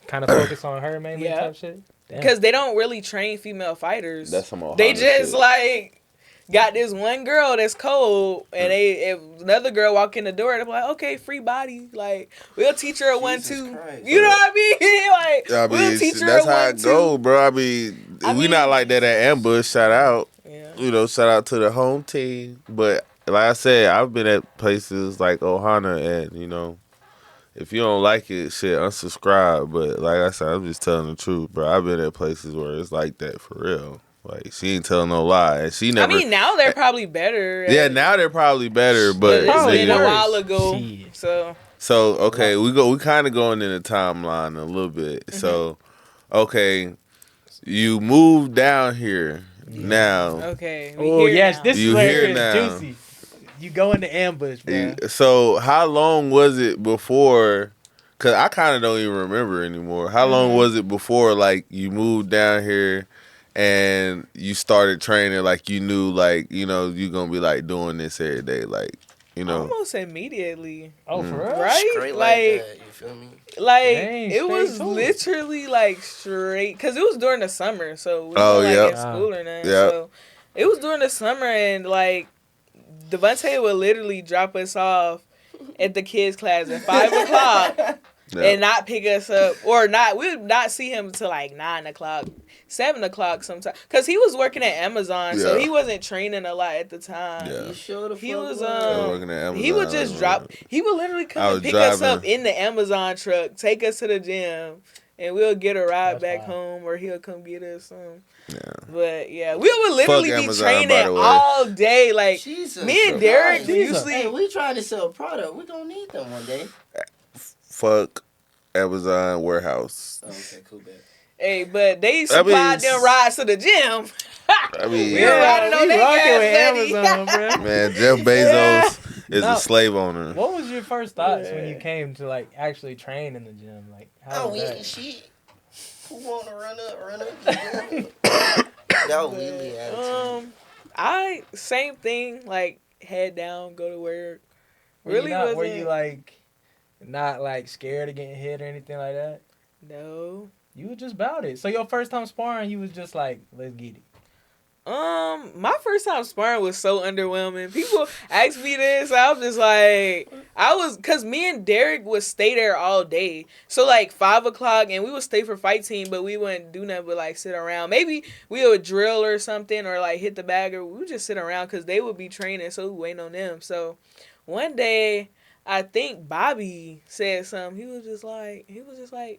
kind of focus on her mainly type shit? Because they don't really train female fighters. That's some They just shit. Like got this one girl that's cold, and if another girl walk in the door, they're like, okay, free body. Like we'll teach her a 1-2. Christ, you know what I mean? Like we'll teach her that's a 1-2. how it go, bro. I mean, we not like that at Ambush. Shout out. Yeah. You know, shout out to the home team. But like I said, I've been at places like Ohana, and you know, if you don't like it, shit, unsubscribe. But like I said, I'm just telling the truth, bro. I've been at places where it's like that for real. Like she ain't telling no lie, and she never. I mean, now they're probably better. Yeah, now they're probably better, but it's been a while ago. So okay, we kind of going in the timeline a little bit. Mm-hmm. So, okay, you moved down here. Now. Okay. Oh yes, now. this You is where here it now. gets juicy. You go into ambush, bro. So how long was it before? Cause I kind of don't even remember anymore. How long was it before like you moved down here and you started training? Like you knew, like you know, you gonna be like doing this every day, like you know. Almost immediately. Oh, for real? Right? Straight Like that, you feel me? Like Dang, it was straight to it. literally like straight because it was during the summer, so we Oh, weren't like yep. in school or nothing. Yep. So it was during the summer, and like Devontae would literally drop us off at the kids' class at 5:00 and not pick us up, or not. We would not see him until like 9:00, 7:00 sometimes, because he was working at Amazon, so Yeah. he wasn't training a lot at the time. Yeah. You sure the He fuck was working at he would Amazon, just drop. He would literally I come was and pick us driving. up in the Amazon truck, take us to the gym, and we'll get a ride That's back fine. home, or he'll come get us. Yeah. But yeah, we would literally Fuck be Amazon, by training the way. all day. Like Jesus me and Derek Christ. usually. Hey, we trying to sell a product. We gonna need them one day. Fuck Amazon warehouse. Oh, okay, cool, bet. Hey, but they supplied them rides to the gym. I mean, We were riding on we that rocking with gas, Amazon, bro. man, Jeff Bezos is No. a slave owner. What was your first thoughts when you came to like actually train in the gym? Like, how was that? Shit. Who wanna run up? That was really attitude. I same thing. Like head down, go to work. Really wasn't. Were you like not like scared of getting hit or anything like that? No. You were just about it. So your first time sparring, you was just like, let's get it. My first time sparring was so underwhelming. People ask me this, I was just like, cause me and Derek would stay there all day. So like 5:00, and we would stay for fight team, but we wouldn't do nothing but like sit around. Maybe we would drill or something, or like hit the bag, or we would just sit around, cause they would be training, so we waiting on them. So one day, I think Bobby said something. He was just like,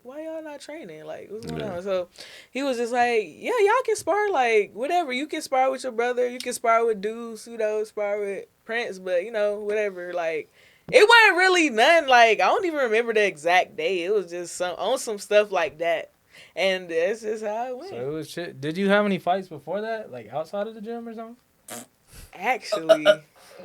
why y'all not training? Like, what's going on? So he was just like, yeah, y'all can spar, like, whatever. You can spar with your brother. You can spar with Dude, Pseudo, spar with Prince, but, you know, whatever. Like, it wasn't really none, like, I don't even remember the exact day. It was just on some stuff like that. And that's just how it went. So it was shit. Did you have any fights before that? Like outside of the gym or something? Actually.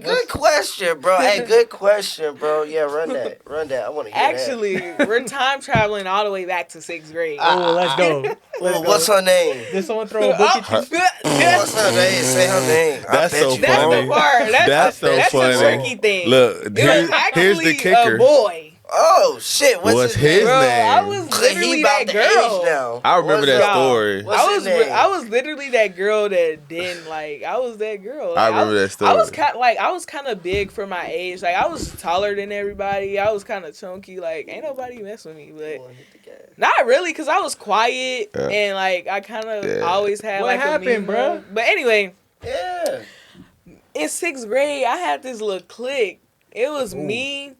Good question, bro. Hey, good question, bro. Yeah, run that. I want to hear Actually, we're time traveling all the way back to 6th grade. Oh, let's go. that. What's her name? Did someone throw a book at you? What's her name? Say her name. That's so That's funny. the part. That's so that's funny. the tricky thing. Look, It was here's actually the kicker. a boy. Oh shit! What's His Bro, name? I was literally He about that the age girl. now. I remember What's that up? story. What's his name? I was literally that girl that didn't like. I was that girl. I Like, remember that story. I was kind of big for my age. Like I was taller than everybody. I was kind of chunky. Like ain't nobody mess with me. But not really, cause I was quiet and like I kind of always had What like happened, a mean bro? mug. But anyway, Yeah. in 6th grade, I had this little clique. It was me,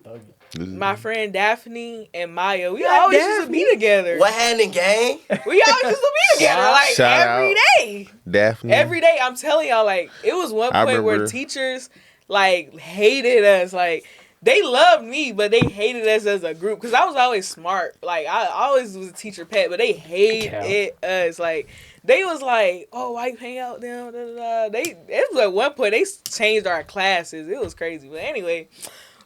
my friend Daphne, and Maya. We always used to be together. What hand in gang? We always used to be together, like Shout every out. day. Daphne. Every day, I'm telling y'all, like, it was one I point where remember. teachers, like, hated us. Like, they loved me, but they hated us as a group. Because I was always smart. Like, I always was a teacher pet, but they hated us. Like, they was like, oh, why you hang out with them? Da, da, da. It was at one point, they changed our classes. It was crazy. But anyway,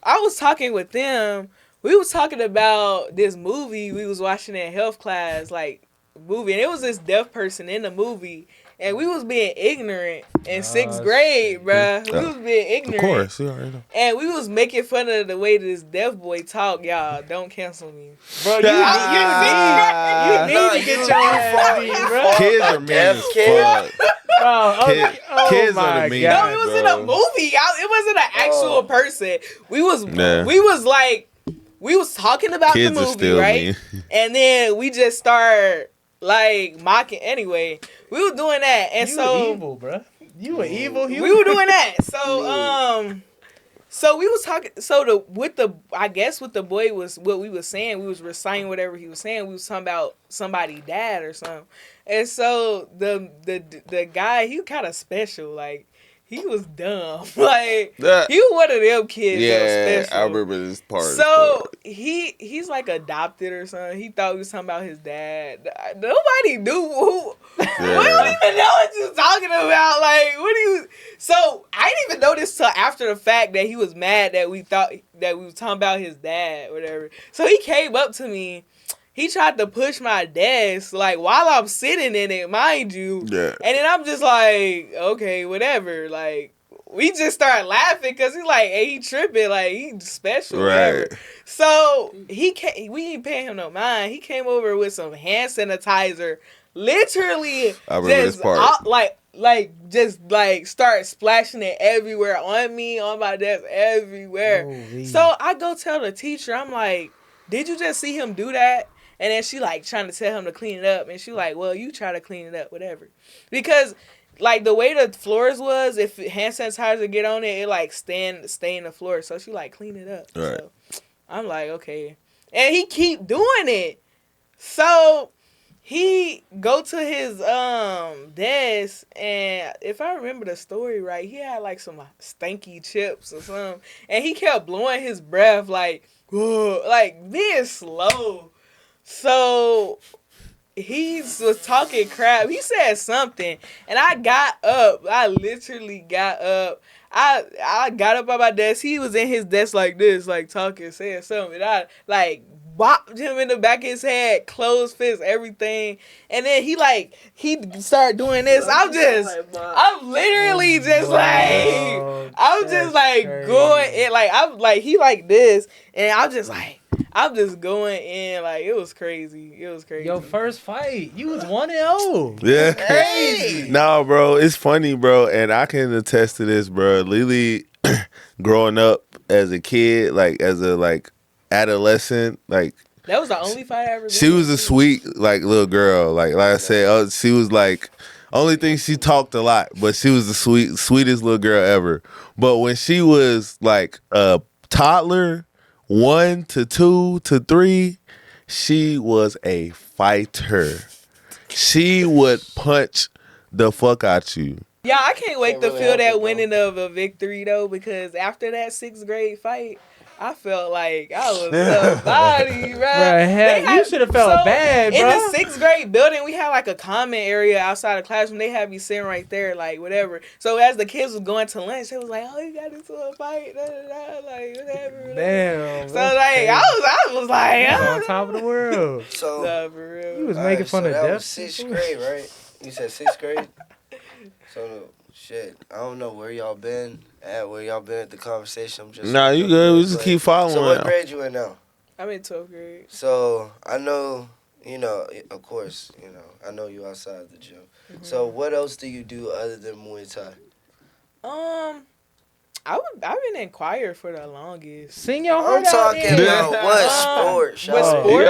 I was talking with them. We was talking about this movie we was watching in health class, like, movie. And it was this deaf person in the movie. And we was being ignorant in 6th grade, bruh. We was being ignorant. Of course, you already know. And we was making fun of the way this deaf boy talk. Y'all, don't cancel me. Bro, you need to get your ass beat, bro. Kids are mean as fuck. Kids are the mean. No, it was in a movie. It wasn't an actual person. We was talking about Kids the are movie, still right? mean. And then we just start like mocking. Anyway, we were doing that, and You were evil, bro. You were evil. we were doing that. So we was talking. So with the boy was what we was saying. We was reciting whatever he was saying. We was talking about somebody's dad or something. And so the guy, he kind of special. Like he was dumb. Like he was one of them kids. Yeah, special. I remember this part. So he's like adopted or something. He thought we was talking about his dad. Nobody knew who. Yeah. We don't even know what you talking about. Like, what do you? So I didn't even know this till after the fact that he was mad that we thought that we was talking about his dad, whatever. So he came up to me. He tried to push my desk, like, while I'm sitting in it, mind you. Yeah. And then I'm just like, okay, whatever. Like, we just started laughing because he's like, hey, he tripping. Like, he's special. Right. Whatever. So, we ain't paying him no mind. He came over with some hand sanitizer. Literally, I remember this part. Just start splashing it everywhere. On me, on my desk, everywhere. Holy. So, I go tell the teacher, I'm like, did you just see him do that? And then she like trying to tell him to clean it up. And she like, well, you try to clean it up, whatever. Because like the way the floors was, if hand sanitizer get on it, it like stain the floor. So she like, clean it up. Right. So I'm like, okay. And he keep doing it. So he go to his desk, and if I remember the story right, he had like some stanky chips or something. And he kept blowing his breath like, whoa, like being slow. So he was talking crap. He said something, and I got up. I literally got up. I got up on my desk. He was in his desk like this, like talking, saying something. And I like bopped him in the back of his head, closed fist, everything. And then he started doing this. I'm literally just like, I'm just like going in, like I'm like he like this, and I'm just going in, like, it was crazy. It was crazy. Your first fight, you was 1-0. Yeah. Crazy. No, bro, it's funny, bro, and I can attest to this, bro. Lele, growing up as a kid, like, as a, like, adolescent, like. That was the only fight I ever did. She was a sweet, like, little girl. Like I said, she was, like, only thing she talked a lot, but she was the sweetest little girl ever. But when she was, like, a toddler, 1 to 2 to 3, she was a fighter. She would punch the fuck out you. Yeah, I can't wait to feel that winning of a victory though, because after that 6th grade fight, I felt like I was somebody, bro. You should have felt bad, bro. In the 6th grade building, we had like a common area outside the classroom. They had me sitting right there, like whatever. So as the kids was going to lunch, they was like, "Oh, you got into a fight, like whatever." Damn. So like I was like, on top of the world. So nah, for real. You was making fun of that death. Was 6th grade, right? You said 6th grade. So shit, I don't know where y'all been at the conversation. I'm just you good. We just keep following. So what grade you in now? I'm in 12th grade. So I know, of course, I know you outside the gym. Mm-hmm. So what else do you do other than Muay Thai? I've been in choir for the longest. Sing your heart out. I'm talking about what sport? What sport?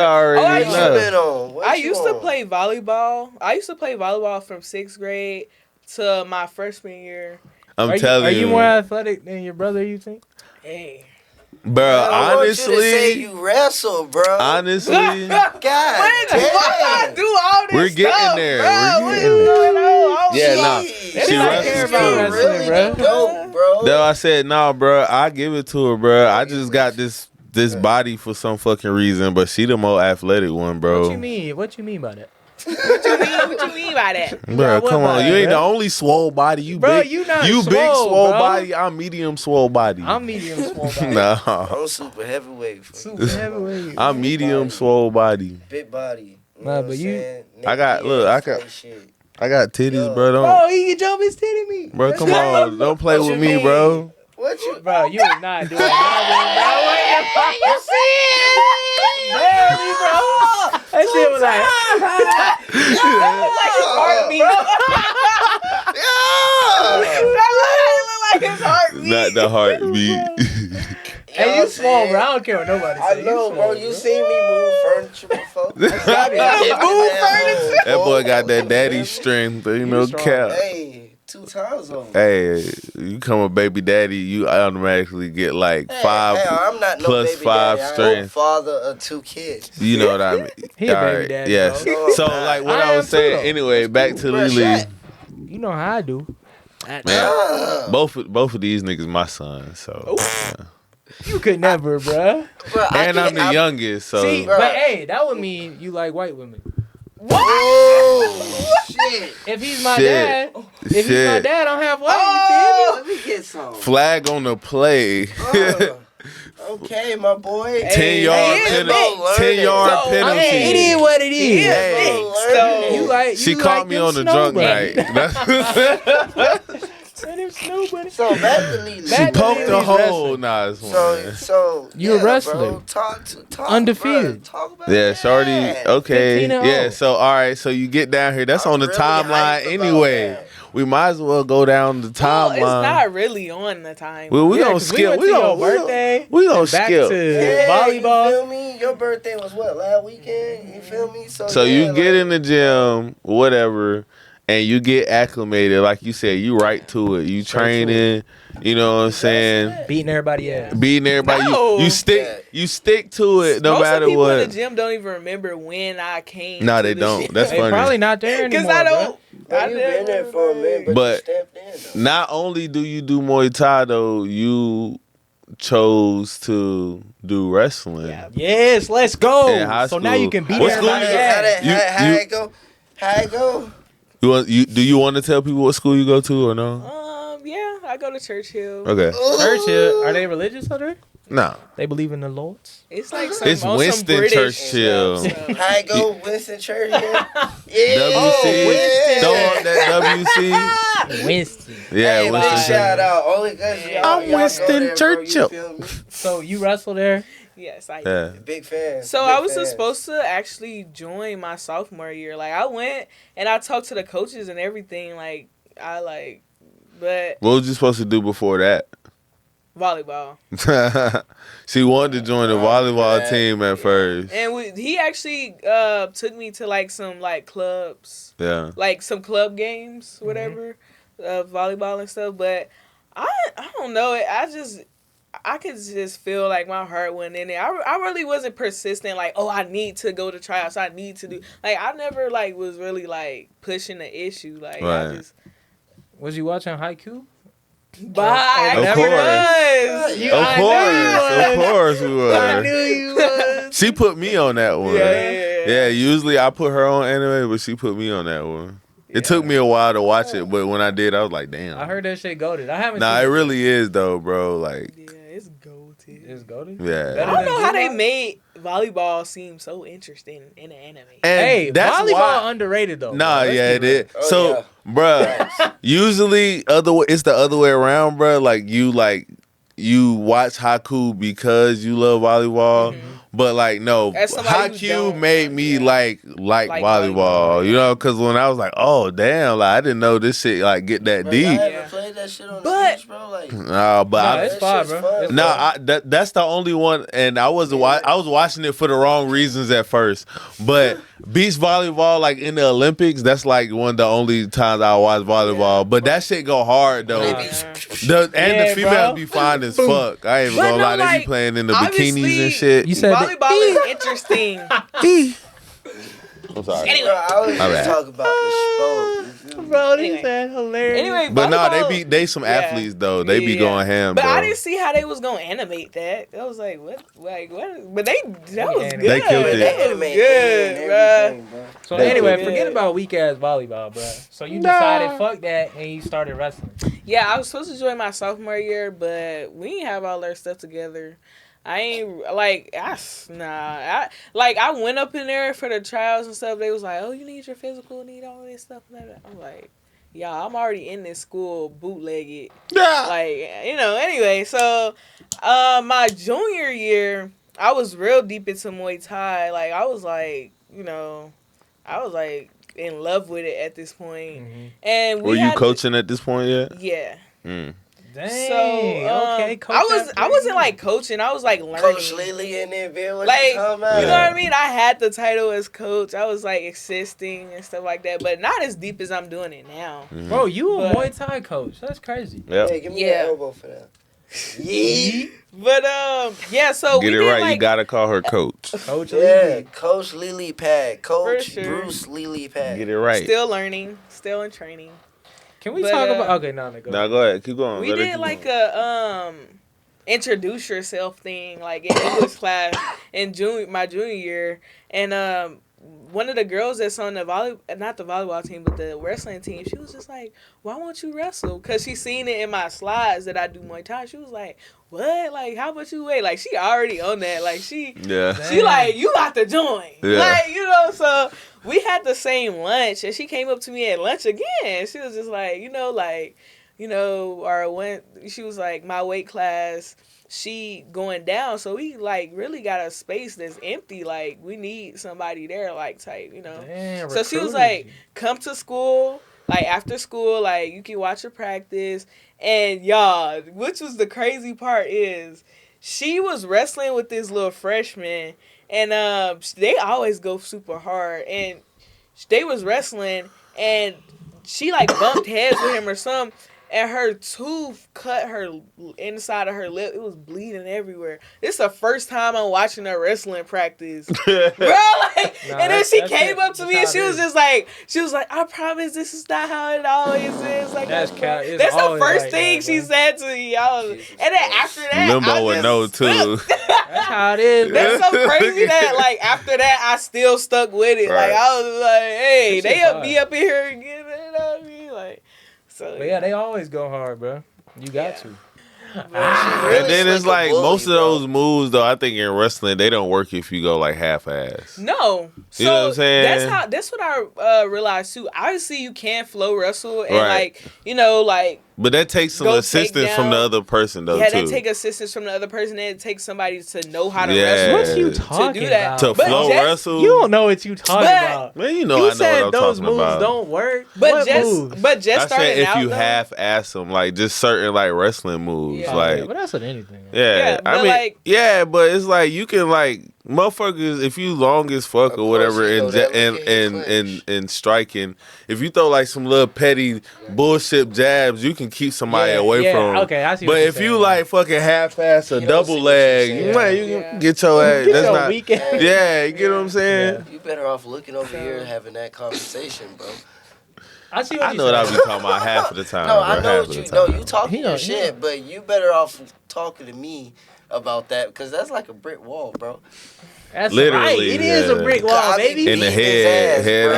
I used to play volleyball. I used to play volleyball from 6th grade to my freshman year. Are you more athletic than your brother, you think? Hey. Bro, I honestly. Want you to say you wrestle, bro. Honestly. God damn. Why I do all this We're getting stuff, there. Bro? We're getting there. Yeah, nah. She wrestles about really dope, bro. No, I said, nah, bro. I give it to her, bro. I just got this body for some fucking reason, but she the more athletic one, bro. What you mean by that? What you mean by that? Bro, come on. You ain't the only swole body. You big. You not you swole, big swole bro. body. I'm medium swole body. I'm medium swole body. Nah. I'm super heavyweight. I'm medium swole body. Big body. Nah, but you. I got titties, bro. Bro, he can jump his titty me. Bro, come on. Don't play with me, bro. What you? Bro, you was not doing nothing, bro. What the fuck you see? Barely, bro. That shit was like. That looked like his heartbeat. Not the heartbeat. Hey, you small, bro. I don't care what nobody says. I know, bro. You seen me move furniture before? That boy got that daddy strength, cap. Hey, 2 times over. Hey, you come a baby daddy, you automatically get like 5 I'm not plus baby 5 daddy. strength. I'm father of 2 kids. You know what I mean? He a baby daddy, yes. bro. So like what I was saying, anyway, back to Lele. You know how I do. Man, both of these niggas my sons, so yeah. You could never, bruh. And I'm the youngest, so See, but hey, that would mean you like white women. Oh shit! If he's my Shit. dad, he's my dad, I'm half white. Oh, let me get some. flag on the play. Okay, my boy. 10-yard penalty. 10-yard So, penalty. it is what it is. Hey. So You like She you caught like me them on the snow drunk bunnies. night. Send him snow bunnies. So back to Lele. She Back to poked Lele's the hole. wrestling. Nah, it's one. So You a wrestler. Bro. Talk, Undefeated. Bro. Talk about Yeah, that. shorty. Okay. 15-0. Yeah. So all right. So you get down here. That's I'm on the really timeline hyped about anyway. that. We might as well go down the well, timeline. it's not really on the time. Well, we Yeah, gonna 'cause skip. went to your birthday. We gonna back skip. to Yeah, volleyball. You feel me? Your birthday was what, last weekend? You feel me? So yeah, you get in the gym, whatever, and you get acclimated. Like you said, you right to it. You training. You know what I'm saying? Beating everybody ass. Beating everybody. No. You stick to it no Most matter of people in what. the gym don't even remember when I came. Nah, to they the don't. gym. That's They funny. probably not there anymore. Because I don't. Bro, you been there for a minute, but you stepped in, though. Not only do you do Muay Thai though, you chose to do wrestling. Yeah. Yes, let's go. In high So now school. you can beat What everybody school you- ass. How it go? How it go? Do you want to tell people what school you go to or no? Yeah, I go to Churchill. Okay. Churchill, are they religious over there? No. They believe in the Lords. It's like some, It's on Winston some British Churchill. stuff, so. How it go? Winston Churchill. Yeah. WC. Winston. Throw up that WC. Winston. Yeah, Hey, Winston big Churchill. shout out. Only because I'm Winston Churchill. So you wrestle there? Yes, I Yeah. Big fan. So Big I was fan. supposed to actually join my sophomore year. Like I went and I talked to the coaches and everything. But What was you supposed to do before that? volleyball. She wanted to join the volleyball team at first. And he actually took me to like some like clubs, Yeah. like some club games, whatever, volleyball and stuff. But I don't know. I could just feel like my heart went in there. I really wasn't persistent. Like, oh, I need to go to tryouts. I need to do. Like, I never like was really like pushing the issue. Like, Right. I just. Was you watching Haiku? Bye. Of Never course. was. Of course we were. I knew you was. She put me on that one. Yeah. Yeah, usually I put her on anime, but she put me on that one. It took me a while to watch it, but when I did, I was like, damn. I heard that shit goated. I haven't Nah, seen it really is though, bro. Like, Yeah, it's goated. It's goated? yeah. Better I don't than know how they Judo? made volleyball seem so interesting in the anime. And Hey, that's volleyball why. underrated though. Nah, bro. Let's yeah, be it real. is. So, bruh, usually it's the other way around, bruh. Like you watch Haku because you love volleyball. But like no, As somebody who Haku don't, made me like Like volleyball, volleyball, you know, because when I was like, oh damn, like I didn't know this shit like get that Bro, deep. y'all Yeah. ever played that shit on But- the beach, bro? Like, Nah, but Nah, I, it's that fun, shit's bro. fun, It's no, that's the only one, and I wasn't. I was watching it for the wrong reasons at first, but beach volleyball, like in the Olympics, that's like one of the only times I watch volleyball. But that shit go hard though. Yeah. The Yeah, females bro. be fine as fuck. I ain't even But gonna no, lie, they be like, playing in the bikinis obviously, and shit. You said volleyball is interesting. I'm sorry. Bro, I was My just bad. talking about the sport. bro, Anyway. this said hilarious. Anyway, But nah, volleyball- they some yeah. athletes though. They be Yeah. going ham, But bro. I didn't see how they was gonna animate that. I was like, what? Like what? But that was animated. good. They killed it. That was Anime good, and bro. everything, bro. So They anyway, could. forget about weak ass volleyball, bro. So you decided fuck that and you started wrestling. Yeah, I was supposed to join my sophomore year, but we didn't have all our stuff together. I ain't like I went up in there for the trials and stuff. They was like, "Oh, you need your physical, need all this stuff." I'm like, "Yeah, I'm already in this school, bootlegged." Like, Anyway, so my junior year, I was real deep into Muay Thai. Like, I was like in love with it at this point. And Were you coaching at this point yet? Yeah. Mm. Dang. So okay, coach I wasn't like coaching. I was like learning. Coach Lily in there, Bill. What Like, you talking about? you know what I mean? I had the title as coach. I was like assisting and stuff like that, but not as deep as I'm doing it now. Bro, you a But- Muay Thai coach. That's crazy. Yep. Hey, give me Yeah. an elbow for that. Yeah. But yeah, so Get we it did, right. like, You gotta call her coach. Coach Yeah, Levy. Coach LELEPAD. Coach For sure. Bruce LELEPAD. Get it right. still learning, still in training. Can we talk about? Okay, no, go. Nah, go ahead. Keep going. We did like a introduce yourself thing, like in English class in my junior year, and one of the girls that's on the not the volleyball team, but the wrestling team, she was just like, "Why won't you wrestle?" Because she seen it in my slides that I do Muay Thai. She was like, "What? Like, how much you weigh?" Like, she already on that. Like, she like, "You got to join." Yeah. Like, you know, so we had the same lunch, and she came up to me at lunch again. She was just like, or when she was like, my weight class, she going down, so we like really got a space that's empty. Like, we need somebody there, like, type, Damn, so she was like, come to school, like after school, like you can watch her practice. And y'all, which was the crazy part is, she was wrestling with this little freshman, and they always go super hard, and they was wrestling, and she like bumped heads with him or something. And her tooth cut her inside of her lip. It was bleeding everywhere. This is the first time I'm watching a wrestling practice. Bro, like, and then she came up to me and she was like, I promise this is not how it always is. Like, that's the first thing she said to me. And then after that, Limbo would know too. That's how it is. That's so crazy that like after that I still stuck with it. Right. Like, I was like, hey, they be up in here again. You know what I mean? Like, so, but yeah, they always go hard, bro. You got to. Really, and then it's like bully, most of those moves, though, I think in wrestling, they don't work if you go like half-ass. No. So you know what I'm saying? That's what I realized too. Obviously, you can't flow wrestle and like, like. But that takes some assistance from the other person, though, yeah, too. that take assistance from the other person. And it takes somebody to know how to wrestle. What you talking to do that. about? To flow wrestle? You don't know what you talking about. Man, you know I know what I'm talking about. You said those moves don't work. But just starting if out, you half-ass them, like just certain like wrestling moves. Yeah. Like, but that's with anything. Yeah, I mean, like, but it's like you can like motherfuckers, if you long as fuck or whatever and striking, if you throw like some little petty bullshit jabs, you can keep somebody away from them. Okay, I see. But if you like fucking half-ass a double leg, you can get your ass. That's not. Yeah, you get what I'm saying. You better off looking over here and having that conversation, bro. I know what I be talking about half of the time. No, I know what you know. You talking your shit, but you better off talking to me about that, because that's like a brick wall, bro. That's literally right. It is a brick wall, baby. In the head.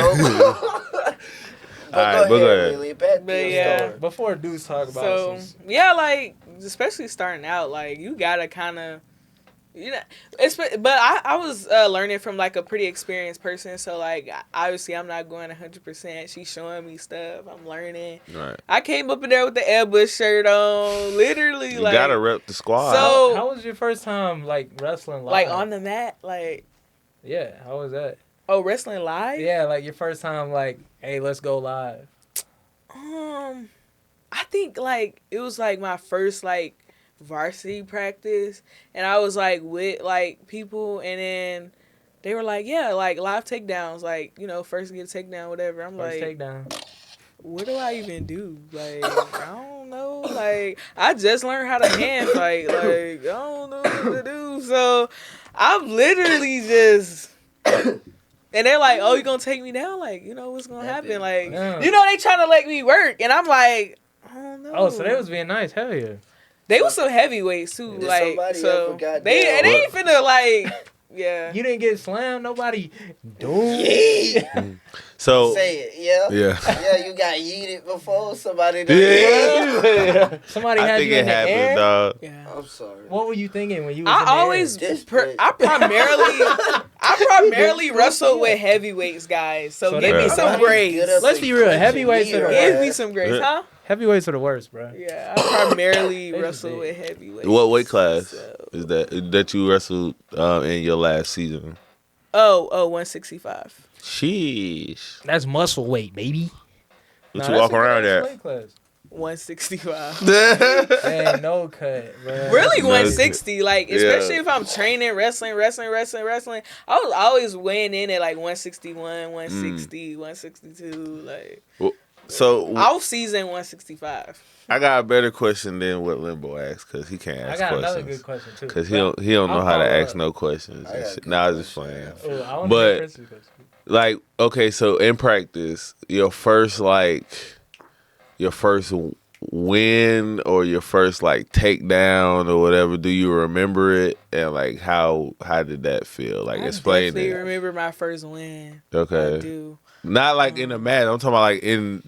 All right, go ahead. LELEPAD, but yeah, before dudes talk about so yeah, like especially starting out, like you gotta kind of, but I was learning from like a pretty experienced person, so like obviously I'm not going 100%. She's showing me stuff, I'm learning. Right. I came up in there with the Airbus shirt on, literally. You like, gotta rep the squad. So how was your first time like wrestling live? Like on the mat, like. Yeah, how was that? Oh, wrestling live? Yeah, like your first time, like, hey, let's go live. I think like it was like my first like varsity practice, and I was like with like people, and then they were like, yeah, like live takedowns, like first get a takedown, whatever. I'm first like, takedown. What do I even do? Like, I don't know. Like, I just learned how to hand fight. Like, I don't know what to do. So I'm literally just. And they're like, oh, you gonna take me down? Like, what's gonna happen? Like, they trying to let me work. And I'm like, I don't know. Oh, so they was being nice. Hell yeah. They was some heavyweights, too. Like, so they ain't finna, like, yeah. You didn't get slammed? Nobody doomed? So say it, yeah. Yeah, you got yeeted before somebody. Somebody had you in the air. Dog. Yeah, I'm sorry. What were you thinking when you was I primarily wrestle with heavyweights, guys. So give me some grades. Let's be real. Heavyweights are the worst. Give me some grades, huh? Heavyweights are the worst, bro. Yeah, I primarily wrestle with heavyweights. What weight class is that you wrestled in your last season? 165. Sheesh. That's muscle weight, baby. What you walk around at? 165. Man, no cut, bro. Really 160, like, especially if I'm training, wrestling. I was always weighing in at like 161, 160, 162, like. So off season 165. I got a better question than what Limbo asked, because he can't ask questions. I got another good question too. Because he don't know how to ask no questions. Nah, I was just playing. But like, okay, so in practice, your first like your first win or your first like takedown or whatever? Do you remember it? And like how did that feel? Like explain it. I definitely remember my first win. Okay. I do. Not like in a match. I'm talking about like in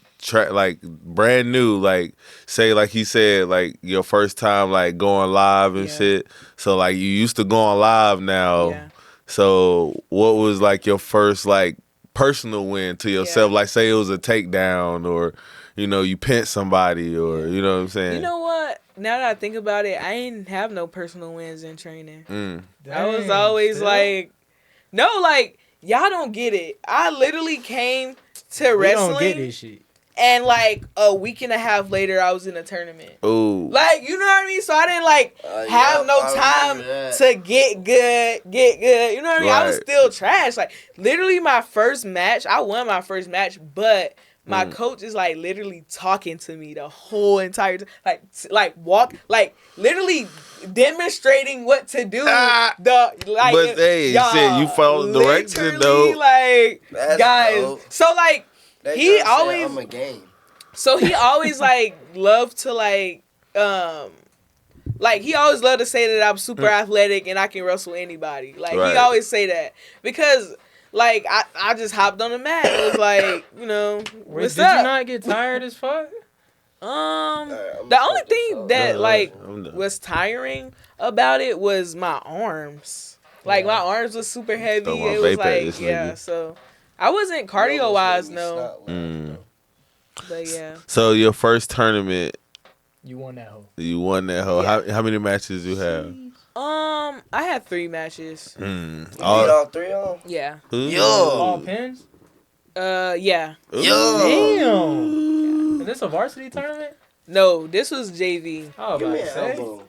like brand new. Like say like he said like your first time like going live and shit. So like you used to going live now. Yeah. So what was like your first like personal win to yourself? Like say it was a takedown or you pinned somebody or you know what I'm saying? You know what? Now that I think about it, I ain't have no personal wins in training. I was always like, no, like y'all don't get it. I literally came to wrestling. Don't get this shit. And like a week and a half later, I was in a tournament. Ooh. Like, you know what I mean? So I didn't like have no time to get good. You know what I mean? I was still trash. Like literally my first match, I won my first match, but my coach is like literally talking to me the whole entire time. Like walk, like literally demonstrating what to do. But hey, shit, you followed direction though. Like That's guys, dope. so like he always I'm a game. So he always like loved to like he always loved to say that I'm super athletic and I can wrestle anybody. Like he always say that because like I just hopped on the mat. It was like, what's Did up? you not get tired as fuck? The only thing that like was tiring about it was my arms. Like my arms was super heavy. It was like so I wasn't cardio wise no. But yeah. So your first tournament, you won that hoe. Yeah. How many matches you have? I had 3 matches. You beat all 3 of them? Yeah. All pins? Yeah. Damn. Is this a varsity tournament? No, this was JV. Oh, Give me an say. elbow.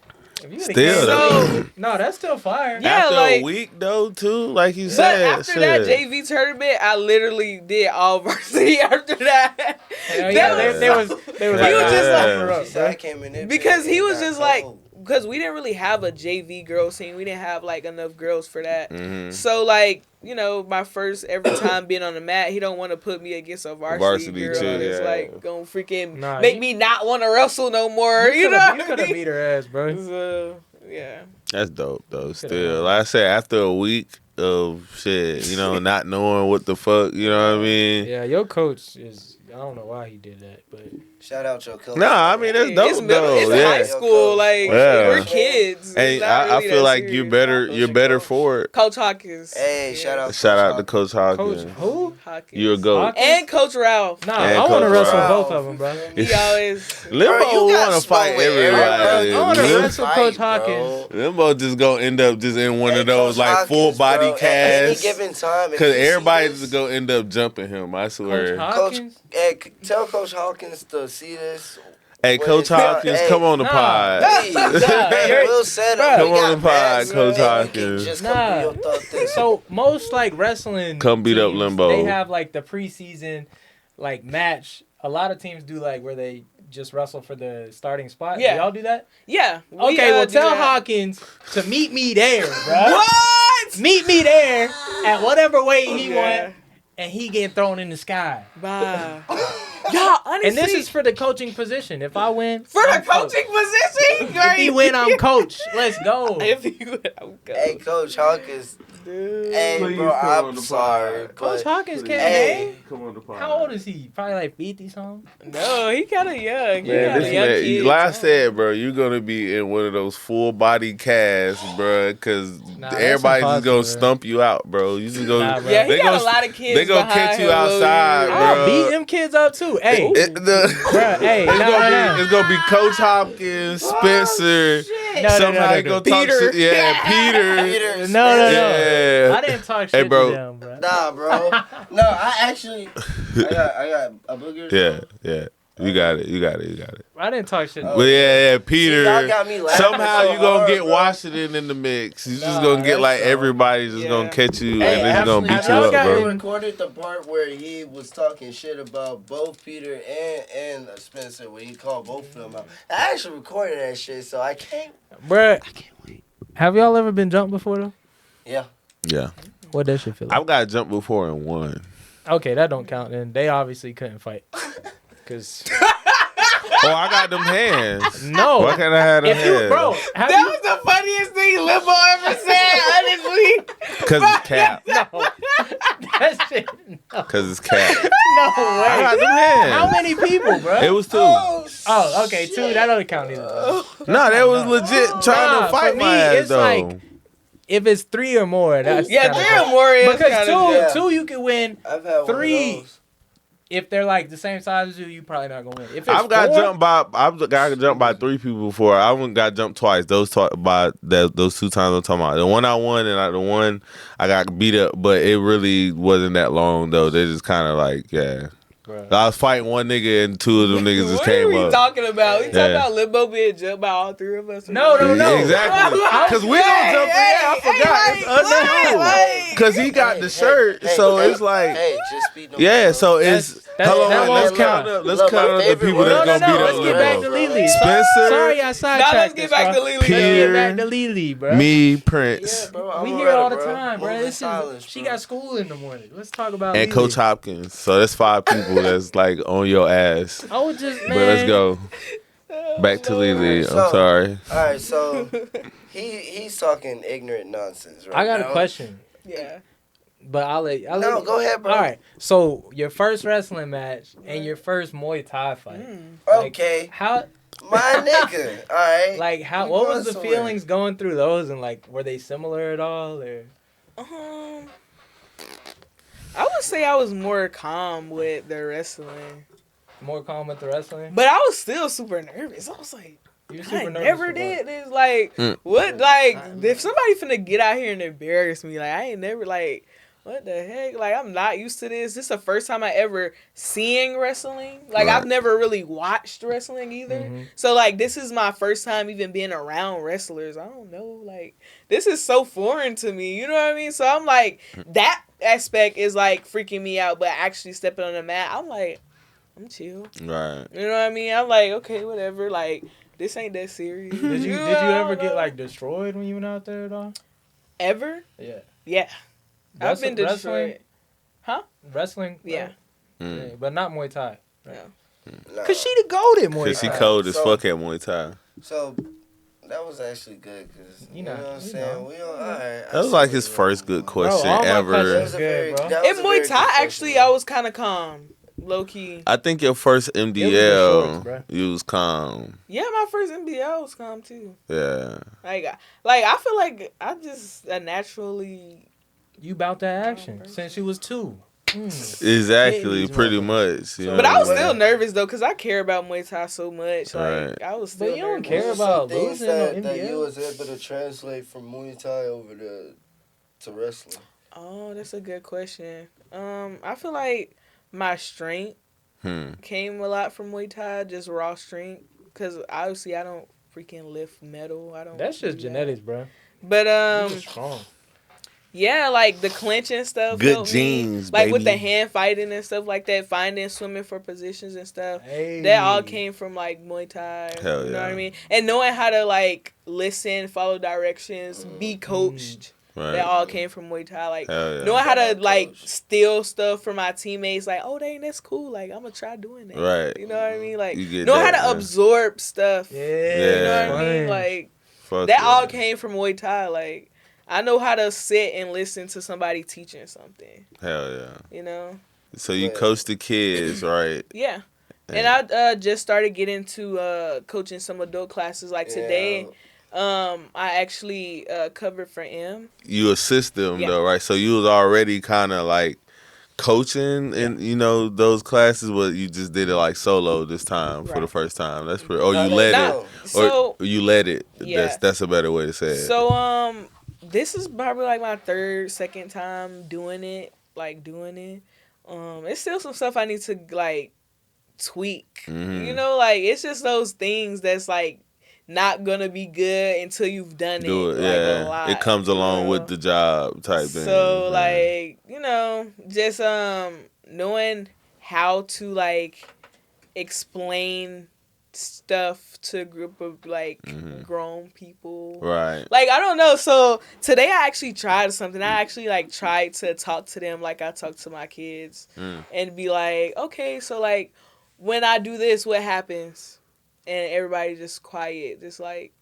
Still though. No, that's still fire. Yeah, after like, a week though too, like you But said. after that JV tournament, I literally did all varsity after that. They was he was just like, She said I came in there because he was just like, because we didn't really have a JV girls team. We didn't have like enough girls for that. So like, my first every time being on the mat, he don't want to put me against a varsity girl. Too, It's like gonna freaking make me not want to wrestle no more. You could have beat her ass, bro. So, yeah. That's dope though. Still, like I said, after a week of shit, not knowing what the fuck, you know what I mean? Yeah, your coach is. I don't know why he did that, but shout out your coach. Nah, I mean that's dope though. It's high school, like we're kids. And I feel like you're better. You're better for it. Coach Hawkins. Hey, shout out to Coach Hawkins. Coach who? Hawkins. You're a goat. And Coach Ralph. Nah, I want to wrestle both of them, bro. He always Limbo want to fight everybody. I want to wrestle Coach Hawkins. Limbo just gonna end up just in one of those like full body casts. At any given time, because everybody's just gonna end up jumping him. I swear. Tell Coach Hawkins to see this. Hey, Coach Hawkins, come on the pod. Will said come on the pod, Coach Hawkins. Just come so most like wrestling come beat teams, up Limbo. They have like the preseason like match. A lot of teams do like where they just wrestle for the starting spot. Yeah. Do y'all do that? Yeah. Okay, well tell Hawkins to meet me there, bro. What? Meet me there at whatever weight he want. And he getting thrown in the sky. Bye. Y'all, honestly. And this is for the coaching position. If I win. For the coaching position? If he win, I'm coach. Let's go. If he win, I'm coach. Hey, Coach Hawkins. Dude. Hey, bro, I'm sorry. Coach Hawkins can't hang. Come on the pod. How old is he? Probably like 50 something? No, he kind of young. Man, like I said, bro, you're going to be in one of those full body casts, bro, because everybody's just going to stump you out, bro. You just gonna, he got a lot of kids. They're going to catch you outside, bro. I'll beat them kids up too. Hey. It's going to be Coach Hopkins, Spencer. Somebody going to talk shit. Yeah, Peter. No. I didn't talk shit bro. to them, bro. Nah, bro. No, I got a booger. Yeah. You got it. I didn't talk shit. But yeah, Peter. See, y'all got me laughing somehow so you gonna hard, get bro. Washington in the mix. You just gonna get like everybody just gonna catch you Hey, and it's gonna beat you up, I bro. recorded the part where he was talking shit about both Peter and Spencer when he called both of them out. I actually recorded that shit, so I can't. Bruh, I can't wait. Have y'all ever been jumped before though? Yeah. What that shit feel like? I've got jumped before and won. Okay, that don't count then. They obviously couldn't fight. Cause I got them hands. No. Why can't I have them hands? Bro, That was the funniest thing Limbo ever said, honestly. Because it's cap. No. That shit. No. Because it's cap. No I way. got them hands. How many people, bro? It was 2. Oh, okay, 2. That don't count either. No, they was legit trying to fight for my me, ass, it's though. like if it's 3 or more, that's Yeah, kinda 3 or more is because kinda, two you can win. I've had 3. one of those. If they're like the same size as you probably not gonna win. If it's I've got 4, jumped by 3 people before. I haven't got jumped twice. Those 2 times I'm talking about. The one I won and the one I got beat up, but it really wasn't that long though. They just kind of like, yeah. Bro. I was fighting one nigga and 2 of them niggas just What came are we up. talking about? We talking Yeah. about Limbo being jumped by all 3 of us? No. Exactly. Because we don't jump in. I forgot. It's us too. Because he got the shirt, so it's like, Hey, just beat them. yeah. So it's hold that on. won't Let's count count. up. Let's Look, count my up the favorite people word- that's No. gonna beat Let's up get back to Limbo. Lele. Spencer. Sorry, I sidetracked. let's get back to Lele. Let's get Pierre. back to Lele, bro. Me, Prince, Yeah, bro. I'm We all hear right, all the bro. time, bro. Moving This silence, is she bro. got school in the morning. Let's talk about and Lele. Coach Hopkins. So that's 5 people that's like on your ass. I was just man. But let's go back to Lele. I'm So- sorry. All right, so he's talking ignorant nonsense, right? I got now. a question, Yeah. but I'll let No, you. go ahead, bro. All right. So your first wrestling match and your first Muay Thai fight. Like, Okay, How my nigga. All right. like how We what going was the somewhere. feelings going through those and like were they similar at all or? I would say I was more calm with the wrestling, More calm with the wrestling? but I was still super nervous. I was like, You were I super nervous never for what? did this. Like, what? Like, if somebody finna get out here and embarrass me, like, I ain't never, like, what the heck? Like, I'm not used to this. This is the first time I ever seeing wrestling. Like, Right. I've never really watched wrestling either. Mm-hmm. So, like, this is my first time even being around wrestlers. I don't know. Like, this is so foreign to me. You know what I mean? So, I'm like, that aspect is, like, freaking me out. But actually stepping on the mat, I'm like, I'm chill. Right. You know what I mean? I'm like, okay, whatever. Like, this ain't that serious. Did you know, ever I get don't like destroyed when you went out there at all? know. Ever? Yeah. Yeah. I've been destroyed. Wrestling? Yeah. Yeah, but not Muay Thai. Right? Nah. Cause she the goated Muay Cause she Thai. cold as So- fuck at Muay Thai. So that was actually good because you know what I'm saying. We all right. That was like his first good question all my ever. questions- That was a very, Good, bro. that was In a very Muay good Thai, question, actually, bro. I was kind of calm. Low key. I think your first shorts, MDL, bruh. you was calm. Yeah, my first NBL was calm too. Yeah. Like I feel like I just naturally. You bout that action person. since you was 2. Exactly, These pretty motherfuckers. much. You But know I was what still I'm nervous though, cause I care about Muay Thai so much. Like Right. I was still. But you don't nervous. care What are about some things losing that, on that you NBL? was able to translate from Muay Thai over to wrestling. Oh, that's a good question. I feel like my strength came a lot from Muay Thai, just raw strength. Cause obviously I don't freaking lift metal. I don't. That's just do that. genetics, bro. But You strong. yeah, like the clinching stuff. Good helped me. genes, like with the baby. hand fighting and stuff like that, finding swimming for positions and stuff. Hey. That all came from like Muay Thai. Hell You know what I yeah. mean? And knowing how to like listen, follow directions, be coached. Right. That all came from Muay Thai. Like Hell yeah. knowing how to Coach. like steal stuff from my teammates. Like, oh dang, that's cool. Like I'm gonna try doing that. Right. You know what I mean? Like You get knowing that, how to man. absorb stuff. Yeah. You know what I mean? Fun. Like Fuck that yeah. all came from Muay Thai. Like I know how to sit and listen to somebody teaching something. Hell yeah. You know? So you Yeah. coach the kids, right? Yeah. And I just started getting to coaching some adult classes. Like today, I actually covered for M. You assist them Yeah. though, right? So you was already kind of like coaching in those classes, but you just did it like solo this time for the Right. first time. That's pretty. Or No, you no, led no. it, So or you led it. Yeah. That's a better way to say it. So this is probably like my second time doing it. It's still some stuff I need to like tweak. Mhm. You know, like it's just those things that's like not gonna be good until you've done Do it, like, yeah. a lot, It comes you along know? with the job type thing. So yeah. like, just knowing how to like explain stuff to a group of like grown people. Right. Like I don't know. So today I actually tried something. I actually like tried to talk to them like I talk to my kids and be like, okay, so like when I do this, what happens? and everybody just quiet, just like,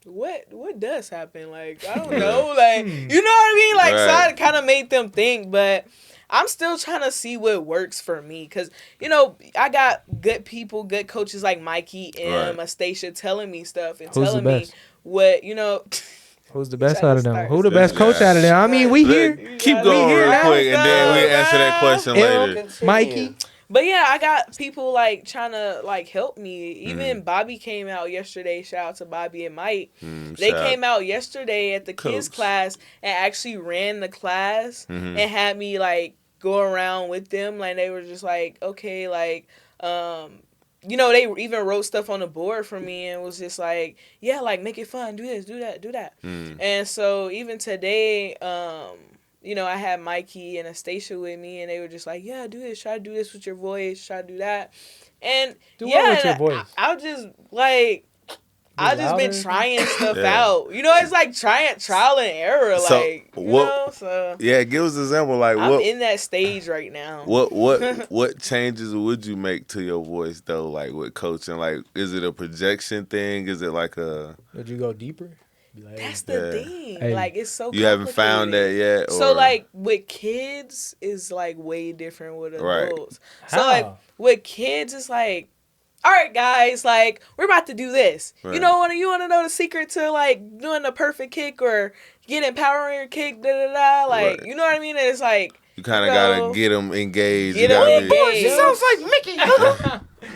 what does happen? Like, I don't know. Like, you know what I mean? Like, so I kind of made them think, but I'm still trying to see what works for me. Because, you know, I got good people, good coaches like Mikey and Astacia telling me stuff and telling me what, you know. Who's the best out of them? Who the best coach out of them? I mean, we here. Keep going real quick, and then we answer that question later. Mikey. But yeah, I got people like trying to like help me. Even Bobby came out yesterday. Shout out to Bobby and Mike. They came out yesterday at the kids class and actually ran the class and had me like go around with them. Like they were just like, okay, like you know, they even wrote stuff on the board for me and was just like, yeah, like make it fun, do this, do that, do that. And so even today, you know, I had Mikey and Astacia with me, and they were just like, yeah, do this. Try to do this with your voice. Try to do that. And do what with your voice? I just, like, I just been trying stuff out. You know, it's like trial and error. So like, you know, so. Yeah, give us an example. Like, I'm in that stage right now. What changes would you make to your voice, though, like, with coaching? Like, is it a projection thing? Is it like a... Would you go deeper? Like, that's the thing. Hey. Like, it's so you haven't found that yet? Or? So, like, with kids, is like, way different with adults. Right. So, like, with kids, it's like, all right, guys, like, we're about to do this. Right. You want to know the secret to, like, doing the perfect kick or getting power on your kick, da-da-da? Like, you know what I mean? And it's like... You kind of got to get them engaged. Get them engaged. She sounds like Mickey.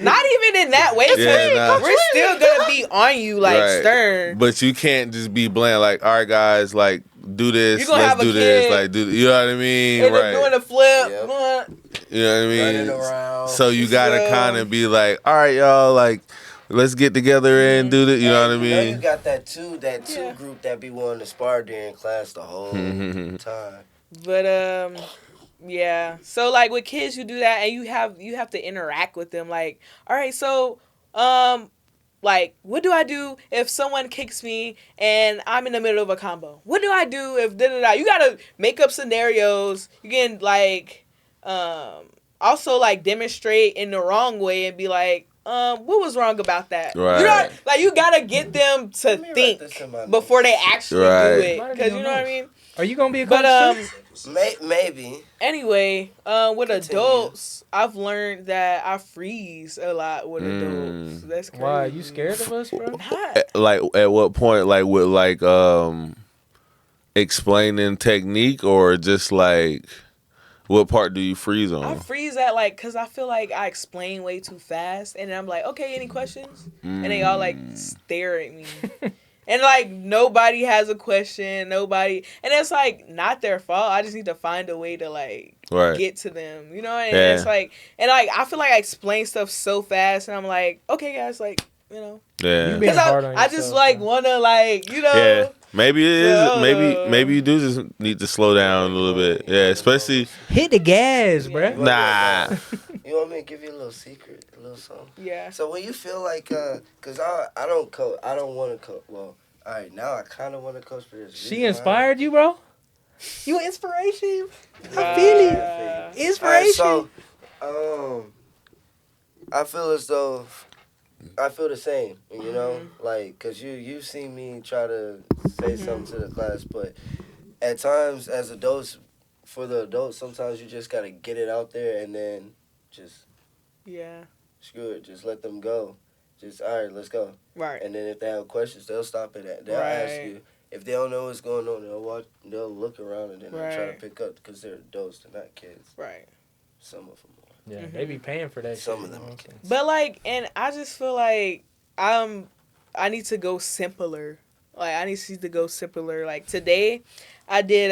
Not even in that way. We're still going to be on you, like, stern. But you can't just be bland, like, all right, guys, like, do this, let's do this. Like, you know what I mean? And right. Doing a flip. Yep. You know what I mean? Running around. So you got to kind of be like, all right, y'all, like, let's get together and do this. You know what I mean? You got that two group that be willing to spar during class the whole time. But, yeah. So, like, with kids, you do that, and you have to interact with them. Like, all right, so, like, what do I do if someone kicks me and I'm in the middle of a combo? What do I do if da-da-da? You got to make up scenarios. You can, like, also, like, demonstrate in the wrong way and be like, what was wrong about that? Right. You know, like, you got to get them to think before they actually do it. Because, you know what I mean? Are you going to be a coach? Maybe. Anyway, with adults, I've learned that I freeze a lot with adults. That's crazy. Why? Are you scared of us, bro? Not. Like, at what point, like, with, like, explaining technique or just, like, what part do you freeze on? I freeze at, like, because I feel like I explain way too fast. And then I'm like, okay, any questions? And they all, like, stare at me. And, like, nobody has a question, nobody. And it's, like, not their fault. I just need to find a way to, like, get to them. You know? And it's, like, and, like, I feel like I explain stuff so fast. And I'm like, okay, guys, like, you know. Yeah. Because I just, like, want to, like, you know. Yeah. Maybe it is. Maybe you do just need to slow down a little bit. Yeah, especially. Hit the gas, bro. Nah. You want me to give you a little secret? A little something? Yeah. So when you feel like, because I don't coach. I don't want to coach. Well, all right, now I kind of want to coach for this. She inspired you, bro? You inspiration. I feel it. Inspiration. Right, so, I feel as though I feel the same, you know? Like, because you've seen me try to say something to the class, but at times as adults, for the adults, sometimes you just got to get it out there and then just screw it. Just let them go. Just, all right, let's go. Right. And then if they have questions, they'll stop it at. They'll ask you. If they don't know what's going on, they'll look around and then they'll try to pick up because they're adults, they're not kids. Right. Some of them are. Yeah, they be paying for that. Some of them are kids. But, like, and I just feel like I need to go simpler. Like, I need to go simpler. Like, today, I did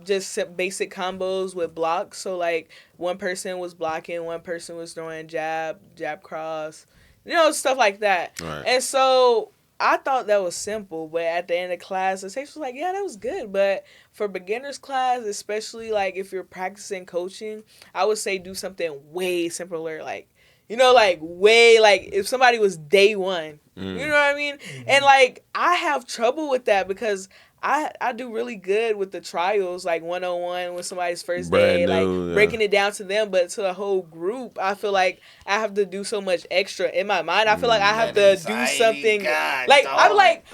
just basic combos with blocks. So, like, one person was blocking, one person was throwing jab cross, you know, stuff like that. Right. And so I thought that was simple, but at the end of class, the teacher was like, yeah, that was good. But for beginners class, especially, like, if you're practicing coaching, I would say do something way simpler, like, you know, like, way, like, if somebody was day one, you know what I mean? And, like, I have trouble with that because I do really good with the trials, like 101 when somebody's first Brand day, new, like breaking it down to them, but to the whole group, I feel like I have to do so much extra in my mind. I feel like I have to do something. Like I'm like,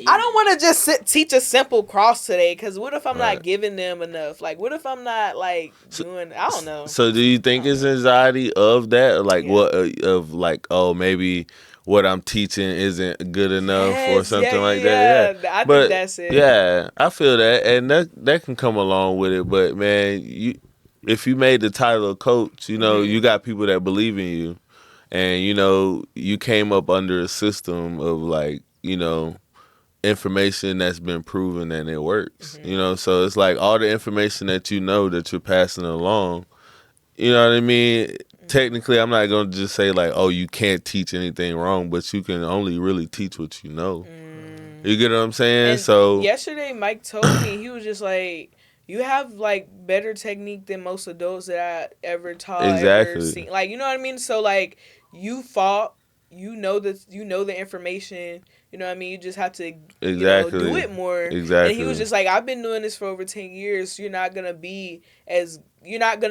I don't want to just teach a simple cross today, because what if I'm not giving them enough? Like, what if I'm not like doing? I don't know. So do you think it's anxiety of that, like what of like, oh, maybe what I'm teaching isn't good enough or something like that? Yeah, I think that's it. Yeah, I feel that, and that can come along with it. But man, if you made the title of coach, you know you got people that believe in you, and you know you came up under a system of like information that's been proven and it works. You know, so it's like all the information that you know that you're passing along. You know what I mean? Technically, I'm not going to just say like, oh, you can't teach anything wrong, but you can only really teach what you know. You get what I'm saying? And so yesterday, Mike told me, he was just like, you have like better technique than most adults that I ever taught. Ever seen. Like, you know what I mean? So like, you fought. You know the information. You know what I mean? You just have to do it more. Exactly. And he was just like, I've been doing this for over 10 years. You're not going to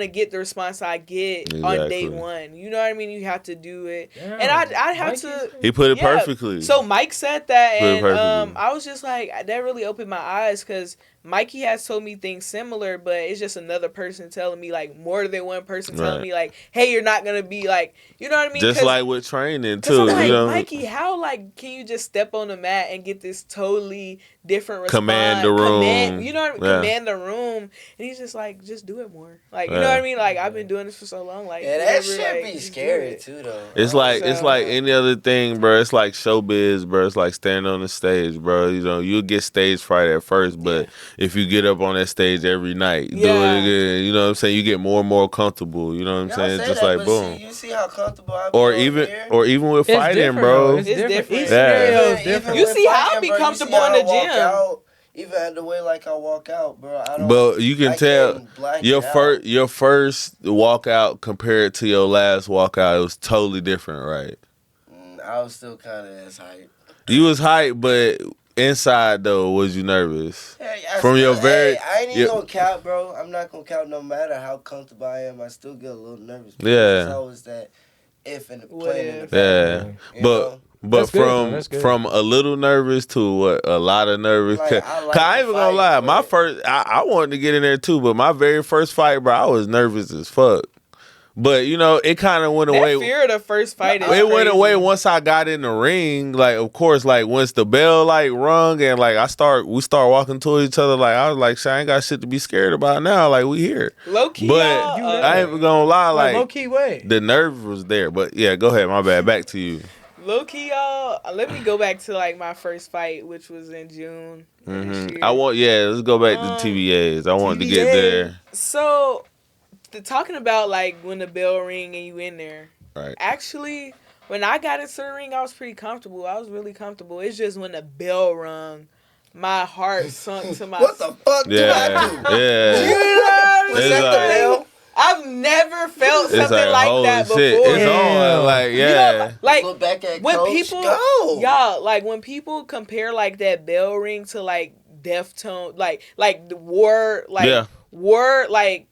get the response I get on day one. You know what I mean? You have to do it. Damn. And I have to. He put it perfectly. So Mike said that, and I was just like, that really opened my eyes, because Mikey has told me things similar, but it's just another person telling me, like, more than one person telling me, like, hey, you're not going to be, like, you know what I mean? Just like with training, too. I'm like, you know? Mikey, how, like, can you just step on the mat and get this totally different response? Command the room. You know what I mean? Yeah. Command the room. And he's just like, just do it more. Like, you know what I mean? Like, I've been doing this for so long. Like, that shit be scary, too, though. It's like any other thing, bro. It's like showbiz, bro. It's like standing on the stage, bro. You know, you'll get stage fright at first, but if you get up on that stage every night, do it again. You know what I'm saying? You get more and more comfortable. You know what I'm saying? It's just that, like boom. You see how comfortable I be or even with fighting, bro. It's different. Each scenario is different. You see how I be comfortable in the gym. Even at the way like I walk out, bro. But you can tell your first walkout compared to your last walkout, it was totally different, right? I was still kind of as hype. You was hype, but inside though, was you nervous? I ain't even gonna count, bro. I'm not gonna count. No matter how comfortable I am, I still get a little nervous. Yeah. It's always that if and playing. Yeah, but from a little nervous to a lot of nervous. Cause I ain't even gonna lie, my first I wanted to get in there too, but my very first fight, bro, I was nervous as fuck. But you know, it kind of went away. That fear of the first fight is it went crazy. away once I got in the ring. Like, of course, like once the bell like rung and like we start walking to each other. Like I was like, "Shit, I ain't got shit to be scared about now. Like we here." Low key, but I ain't even gonna lie. Like low key way, the nerve was there. But yeah, go ahead. My bad. Back to you. Low key, y'all. Let me go back to like my first fight, which was in June. This year. Let's go back to TBAs. I wanted to get there. So. Talking about like when the bell ring and you in there. Right. Actually, when I got into the ring, I was pretty comfortable. I was really comfortable. It's just when the bell rung, my heart sunk to my. What the fuck did I do? Yeah. You know what I'm saying? The bell? I've never felt something like that before. Shit. It's on. Like, yeah. You know, like look back at when Coach, people, go. y'all, like when people compare like that bell ring to like Deftone, like the war, like war, like.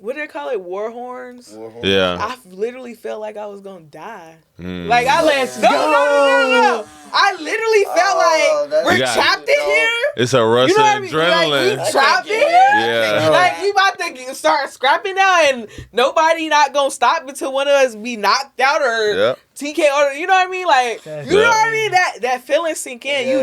What do they call it? War horns? Yeah. I literally felt like I was going to die. Like, let's go. No. I literally felt like we're trapped in here. It's a rush of adrenaline. Like, we trapped in here. Yeah. Like, we about to start scrapping now, and nobody not going to stop until one of us be knocked out or TK or, you know what I mean? Like, you know what I mean? That feeling sink in. Yeah.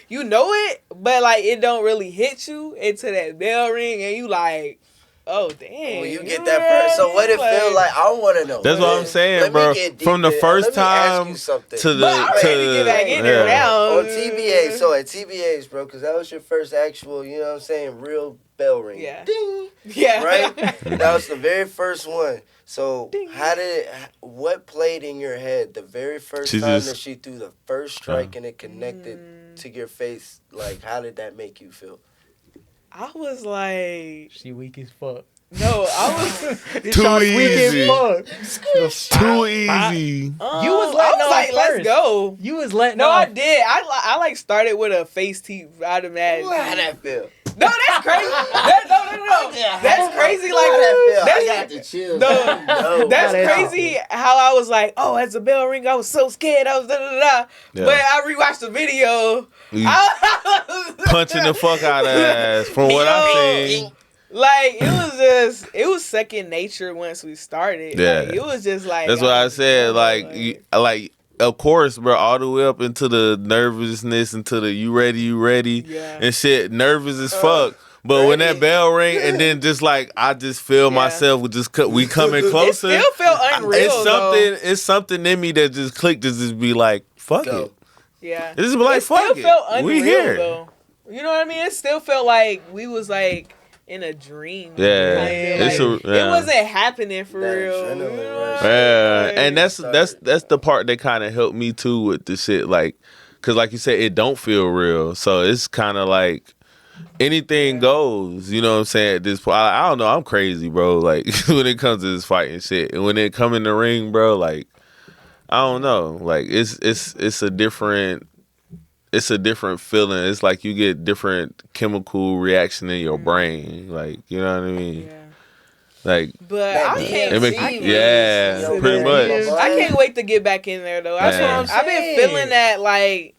You know it, but, like, it don't really hit you until that bell ring, and you like... Oh, damn. When you get that first, so what it feel like? I want to know. That's what I'm saying, bro. From the first time to the... I'm ready to get back in there now. On TBA, so at TBAs, bro, because that was your first actual, you know what I'm saying, real bell ring. Yeah. Ding. Yeah. Right? That was the very first one. So what played in your head the very first time that she threw the first strike and it connected to your face? Like, how did that make you feel? I was like... She weak as fuck. No, I was. Too easy. Too easy. You was letting I was off like, let's first. go. You was letting No, off. I did. I like started with a face tee. I'd imagine. How that feel? No, that's crazy. No. That's crazy. Like I got to chill. No, that's crazy. How I was like, oh, as a bell ring, I was so scared. I was da da da. Yeah. But I rewatched the video. Punching the fuck out of ass from what I've seen. Like it was second nature once we started. Yeah. Like, it was just like That's what I said. Like, of course, bro, all the way up into the nervousness, into the you ready, Yeah. and shit, nervous as fuck. But when that bell ring, and then just like I just feel myself, we coming closer. It still felt unreal. It's something in me that just clicked to just be like, fuck it. Yeah. This is like, fuck still felt it. unreal, We here. though. You know what I mean? It still felt like we was like in a dream. Yeah. It wasn't happening for real. You know what I mean? And that's the part that kind of helped me too with the shit, like, cause like you said, it don't feel real, so it's kind of like anything goes. You know what I'm saying? At this point, I don't know. I'm crazy, bro. Like when it comes to this fighting shit, and when it come in the ring, bro, like I don't know. Like it's a different. It's a different feeling. It's like you get different chemical reaction in your brain. Like, you know what I mean? Yeah. Like, but I can't pretty much. I can't wait to get back in there though. I've been feeling that, like,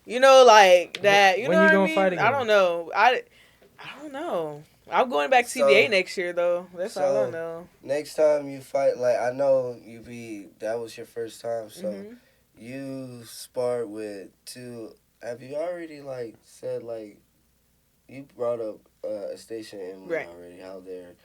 you know, like that. You know what I mean? Fight again? I don't know. I don't know. I'm going back to TBA next year though. That's all I know. Next time you fight, like I know that was your first time, so you sparred with two. Have you already like said like you brought up a station in already? How they're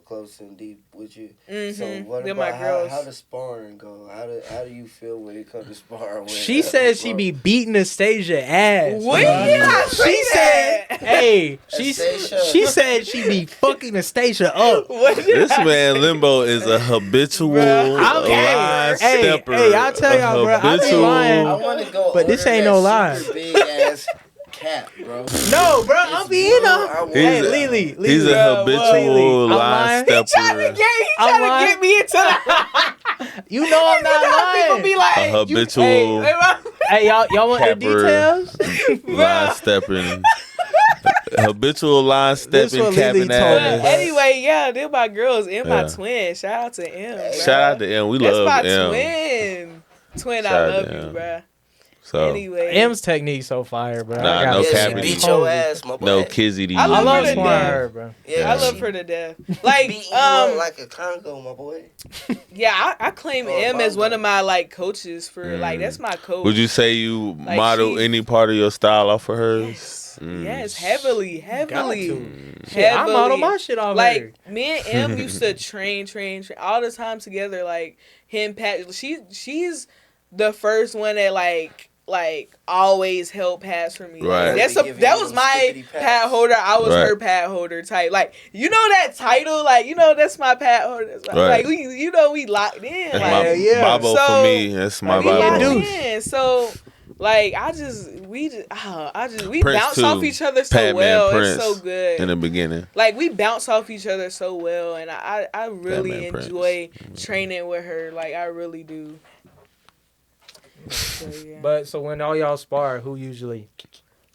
close and deep with you. So what about how does sparring go? How do you feel when it comes to sparring? With she said she be beating Astasia ass. What? She said, "Hey, she said she be fucking Astasia up." This man Limbo is a habitual lie stepper. Hey, I'll tell y'all, bro. I be lying, I want to go, but this ain't no lie. Big ass cap, bro. No, bro, I'm being up. Hey, Lily, he's a habitual lie stepper. He trying to get me into that. You know I'm not lying. People be like, a habitual. Hey, y'all want the details? Line stepping. Habitual line stepping, capping ass. Anyway, yeah, they're my girls and my twin. Shout out to M. Shout out to M. We love M. That's my twin. I love you, bro. So anyway, M's technique so fire, bro. Nah, no capping. She beat your ass, my boy. No kizzy. I love her, bro. Yeah, I love her to death. Like like a Congo, my boy. Yeah, I claim M as one of my like coaches for like that's my coach. Would you say you model any part of your style off of hers? Yes, heavily. I model my shit off like her. Me and M used to train all the time together. Like him, Pat. She's the first one that like always held pads for me. Right. That was my pad holder. I was her pad holder type. Like, you know that title? Like, you know, that's my pad holder. Like, we locked in. Like, Babo for me. That's my Babo. So, like, we bounce off each other so well. Prince, it's so good. In the beginning. Like, we bounce off each other so well. And I really enjoy training with her. Like, I really do. So, yeah. But so when all y'all spar, who usually?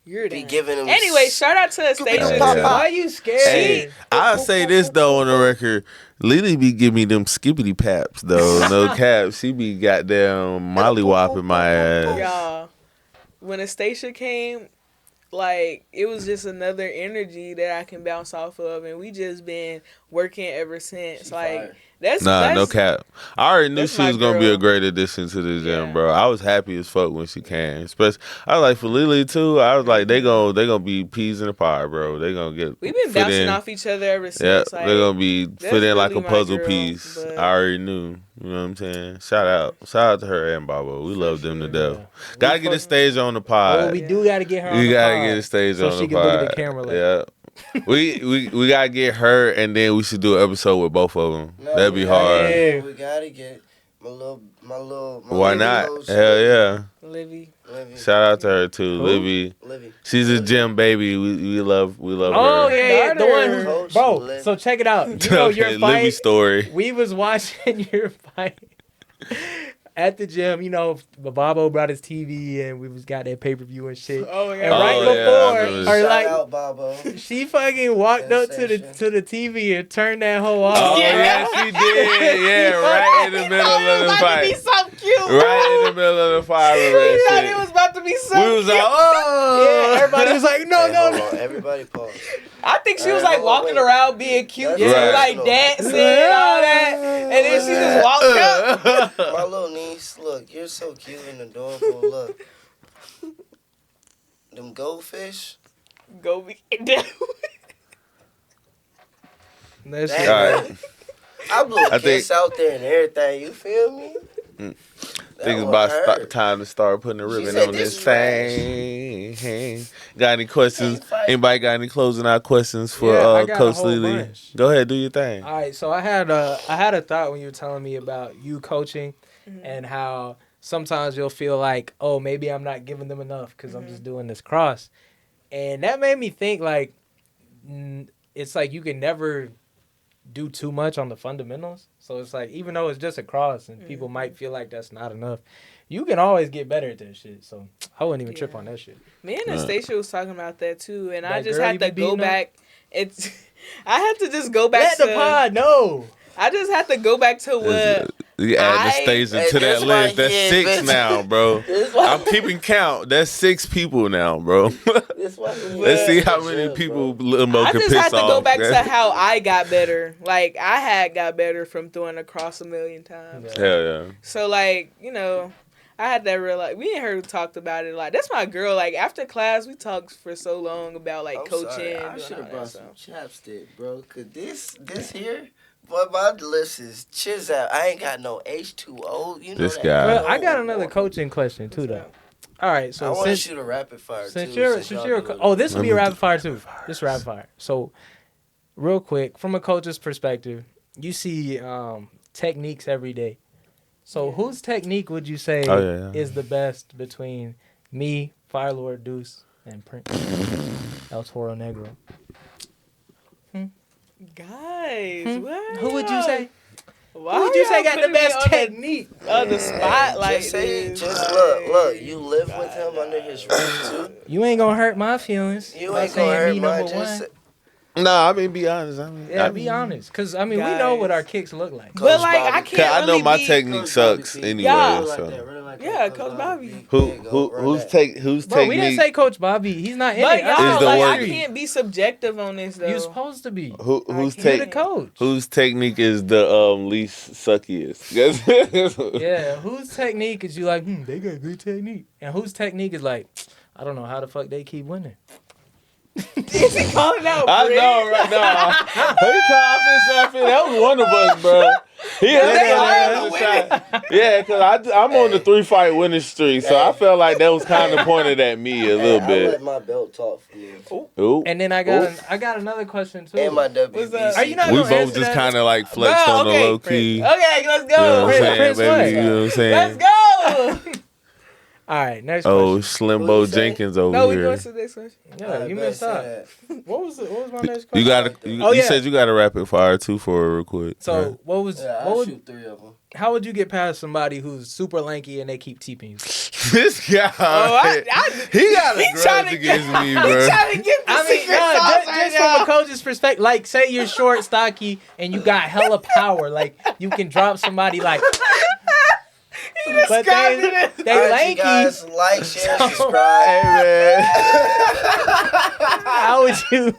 You're be giving him. Anyway, shout out to Station. Why are you scared? Hey, I'll say this though on the record. Lily be giving me them skippity paps though. No cap. She be goddamn mollywopping my ass. Y'all, when Astasia came, like it was just another energy that I can bounce off of, and we just been working ever since. Like. That's no cap. I already knew she was gonna be a great addition to the gym, yeah. bro. I was happy as fuck when she came. Especially, I was like for Lily too. I was like they gonna be peas in the pie, bro. They gonna get. We've been bouncing off each other ever since. Yeah, like, they're gonna be fit in like a puzzle piece. I already knew. You know what I'm saying? Shout out to her and Babo. We love them to death. Gotta get a stage on the pod. Well, we do gotta get her. On the pod. We gotta get a stage on the pod. So she can look at the camera. Like. Yeah. we gotta get her, and then we should do an episode with both of them. That'd be hard. We gotta get my little. Why not? Hell yeah. Livy. Shout out to her too, Libby. She's a gym baby. We love her. Oh yeah, the one who, Coach bro. Libby. So check it out. You know Okay, your fight. Libby story. We was watching your fight at the gym. You know, Bobo brought his TV and we was got that pay-per-view and shit. Oh yeah. And right before, or Shout like, out, Bobo. she fucking walked up to the TV and turned that hoe off. Oh yeah, she did. Yeah, right in the middle of the fight. It was about to be so cute. Right in the middle of the fight. We thought it was about to be so We was like, oh. Yeah, everybody was like, no, no, no. Everybody pause. I think she was like walking around being cute, That's and right. like dancing and all that, and then she just walked up. My little niece, look, you're so cute and adorable. Look, them goldfish. Go be down. That shit. Dang. All right. I blew a kiss out there and everything. You feel me? I think it's about time to start putting the ribbon said on this this thing. Got any questions? Anybody got any closing out questions for Yeah, I got a Coach whole Lele? bunch. Go ahead, do your thing. All right, so I had a thought when you were telling me about you coaching and how sometimes you'll feel like, oh, maybe I'm not giving them enough because I'm just doing this cross. And that made me think like it's like you can never do too much on the fundamentals. So it's like even though it's just a cross and people might feel like that's not enough, you can always get better at that shit. So I wouldn't even trip on that shit. Me and Anastasia was talking about that too, and That I just girl had you to be go beating back. I had to just go back Let to the pod know. I just had to go back to what You add Anastasia to that list. That's 6 now, bro. I'm keeping count. That's 6 people now, bro. Let's see how many people Limbo I can just piss had to off. go back to how I got better. Like I had got better from throwing across a million times. Hell yeah. So like, you know, I had that real like me and her talked about it. Like that's my girl. Like after class, we talked for so long about like coaching. Sorry. I and should doing have all brought that some stuff. chapstick, bro. Cause this here, boy, my list is Chizap. I ain't got no H2O. You know This that. guy. Well, I got another coaching question too, though. All right, I so want to since shoot a rapid fire since too. you're this will be a rapid fire too. This is rapid fire. So, real quick, from a coach's perspective, you see techniques every day. So, whose technique would you say is the best between me, Firelord Deuce, and Prince El Toro Negro? Guys, what? Who would you say? Why Who would you y'all say got the putting me best on technique? On the spot, like just say, this? just look. You live with him under his roof too. You ain't gonna hurt my feelings. You by ain't gonna saying hurt me mine. number Just one. Nah, I mean, be honest. Yeah, be honest, cause I mean we know what our kicks look like. But like I Bobby. can't. I know really my be, technique sucks anyway. Yeah. So. Yeah, Coach Bobby. Whose Bro, we didn't technique? say Coach Bobby. He's not in But it. y'all, Is the like, I word- can't be subjective on this though. You're supposed to be. Whose You're the take? coach. Whose technique is the least suckiest? Yeah, whose technique is you like, they got good technique. And whose technique is like, I don't know how the fuck they keep winning. Is he calling out? I Britt? know right now. He tried to that was one of us, bro. He had that shot. Yeah, because I'm on the 3-fight winning streak, so I felt like that was kind of pointed at me a little I bit. let my belt talk for me. Ooh. And then I got another question too. And my What's that? WBC. Are you not We gonna both answer just that? kind of like flexed Bro, on the okay, low key. Okay, let's You know go. what I'm saying, Prince baby? what? You know what I'm saying? Let's go. All right, next Oh, question. Slimbo you say? Jenkins over No, we here. going to the next question. Yeah, you missed out. What was my next question? You got you, Oh, you yeah. said you got a rapid fire too for a real quick. So Right. what was Yeah, what I'll would, shoot 3 of them. how would you get past somebody who's super lanky and they keep teeping you? This guy, he got a grudge against me, bro. He trying to get the I mean, secret sauce just right from now. a coach's perspective, like say you're short, stocky, and you got hella power, like you can drop somebody like. But they All right, you lanky. guys, like, share, So- subscribe. Hey man, How would you?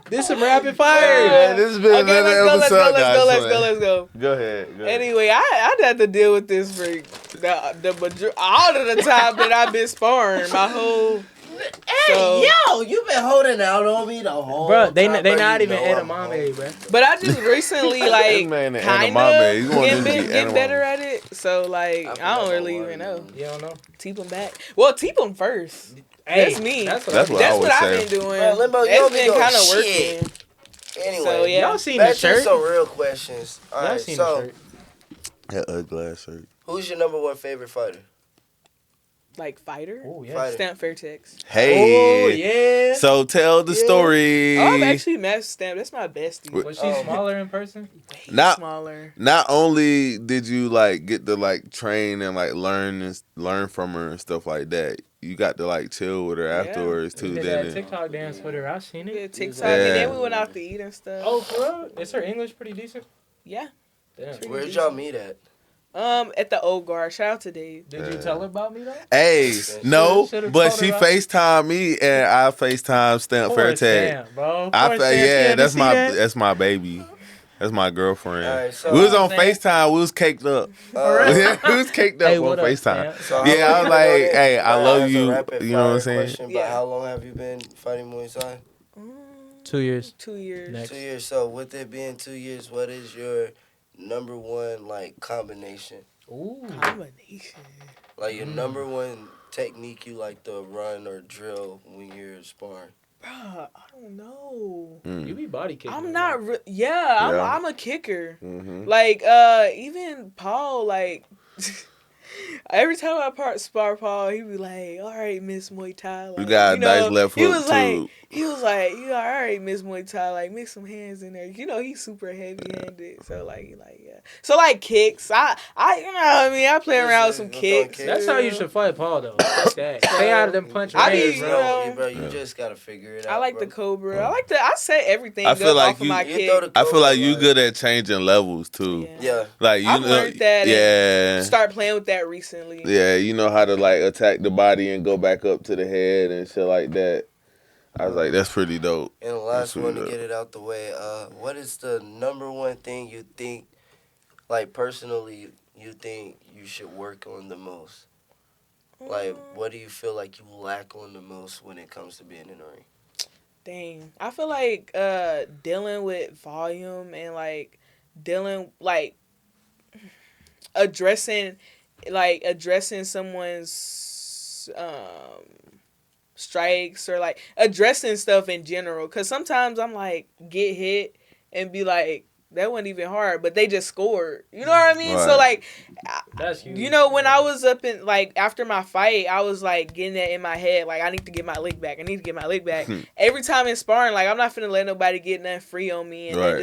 This some rapid fire. man, this has been Okay, another let's go, episode, let's go, guys. let's go. Go ahead. Anyway, I'd have to deal with this for all of the time that I've been sparring. My whole Hey, yo, you been holding out on me the whole Bro, they time. not You even know I'm edamame, bro. But I just recently like man, the kind edamame. You of want them to getting be get better edamame. at it. So like I don't really even know. You don't know? Teep them back. Well, teep them first. Hey, That's me. That's That's what I That's always what say. I've been doing. Bro, Limbo, you It's don't be been doing kind of shit. working. Anyway, So, yeah. Y'all seen the back to shirt? some real questions. All Y'all right, seen the so shirt? That ugly ass shirt. who's your number 1 favorite fighter? Like fighter? Oh, yeah. Fighter. Stamp Fairtex. Hey. Oh, yeah. So tell the story. Oh, I've actually met Stamp. That's my bestie. Was she smaller in person? Way Not- smaller. Not only did you like get to like train and like learn from her and stuff like that, you got to like chill with her afterwards We too. did Didn't that it? TikTok dance with her. I seen it. Yeah, TikTok. Yeah. And then we went out to eat and stuff. Oh, for real? Is her English pretty decent? Yeah. Damn. Where'd y'all meet at? At the Old Guard. Shout out to Dave. Did you tell her about me though? Hey, no, Should've but told she her I- FaceTime me and I FaceTime Stamp Poor Fairtech. Stamp, bro. Poor Stamp. She Yeah, had to see that? that's my baby. That's my girlfriend. All right, so We was on Stamp. FaceTime. We was caked up. we was caked up Hey, on what up, FaceTime. Stamp? So Yeah, I was like, hey, I love you. Rapid You know what I'm fire saying? question, but Yeah. how long have you been fighting Muay Thai? 2 years. 2 years. Next. 2 years. So with it being 2 years, what is your number one like combination? Ooh. Combination. Like your number one technique you like to run or drill when you're sparring? Bruh, I don't know. You be body kicking. I'm her, not. bro. Yeah. I'm a kicker. Mm-hmm. Like, even Paul, like, every time I spar Paul, he be like, "All right, Miss Muay Thai." Like, You got a nice left he hook was too. like, "You all right, Miss Muay Thai? Like, mix some hands in there." You know, he's super heavy handed, so like, yeah. So like kicks, I you know what I mean. I play around with some Just kicks. kicks. That's how you should fight Paul though. Fuck that. Stay out of them punch I range, be, bro. you know, Bro, you just gotta figure it out. I like bro. the Cobra. I set everything I up feel like off of my you kick. throw the I feel like you Cobra, good at changing levels too. Yeah. Like you I've know, learned that and yeah, Start playing with that recently. yeah. You know how to like attack the body and go back up to the head and shit like that. I was like, that's pretty dope. And the last That's one to pretty get it out the way, what is the number one thing you think, like personally, you think you should work on the most? Like, what do you feel like you lack on the most when it comes to being in the ring? Dang. I feel like dealing with volume and addressing someone's strikes or like addressing stuff in general, cuz sometimes I'm like get hit and be like that wasn't even hard, but they just scored. You know what I mean? Right. So like That's huge. you know, when I was up in, like, after my fight, I was, like, getting that in my head. Like, I need to get my leg back. Every time in sparring, like, I'm not finna let nobody get nothing free on me and then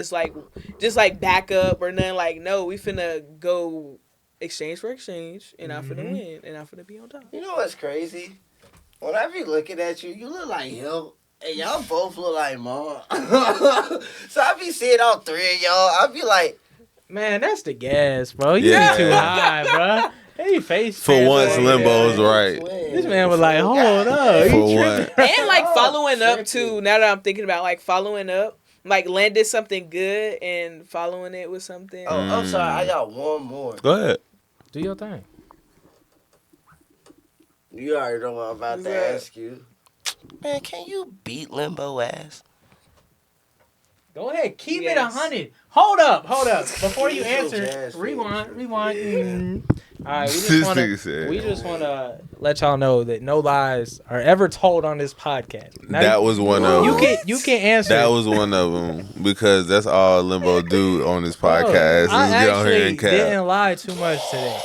just back up or nothing. Like, no, we finna go exchange for exchange, and I'm finna win, and I'm finna be on top. You know what's crazy? When I be looking at you, you look like him. And y'all both look like mom. So I be seeing all three of y'all. I be like, Man, that's the gas, bro. You Yeah. too high, bro. Hey, face. For fans once, over Limbo's there. right. This man was like, hold up. For you one. tripping. And, like, following up, tripping. too, now that I'm thinking about, like, following up. Like, landed something good and following it with something. oh, I'm sorry, I got one more. Go ahead. Do your thing. You already know what I'm about to Yeah. ask you. Man, can you beat Limbo ass? Go ahead. Keep Yes. it 100. Hold up. Before you Yes, answer, yes, rewind. yes. All right, This nigga said. we just want to let y'all know that no lies are ever told on this podcast. Now, That was one of you them. can answer. That was one of them because that's all Limbo do on this podcast. I is get on here actually and cap. didn't lie too much today.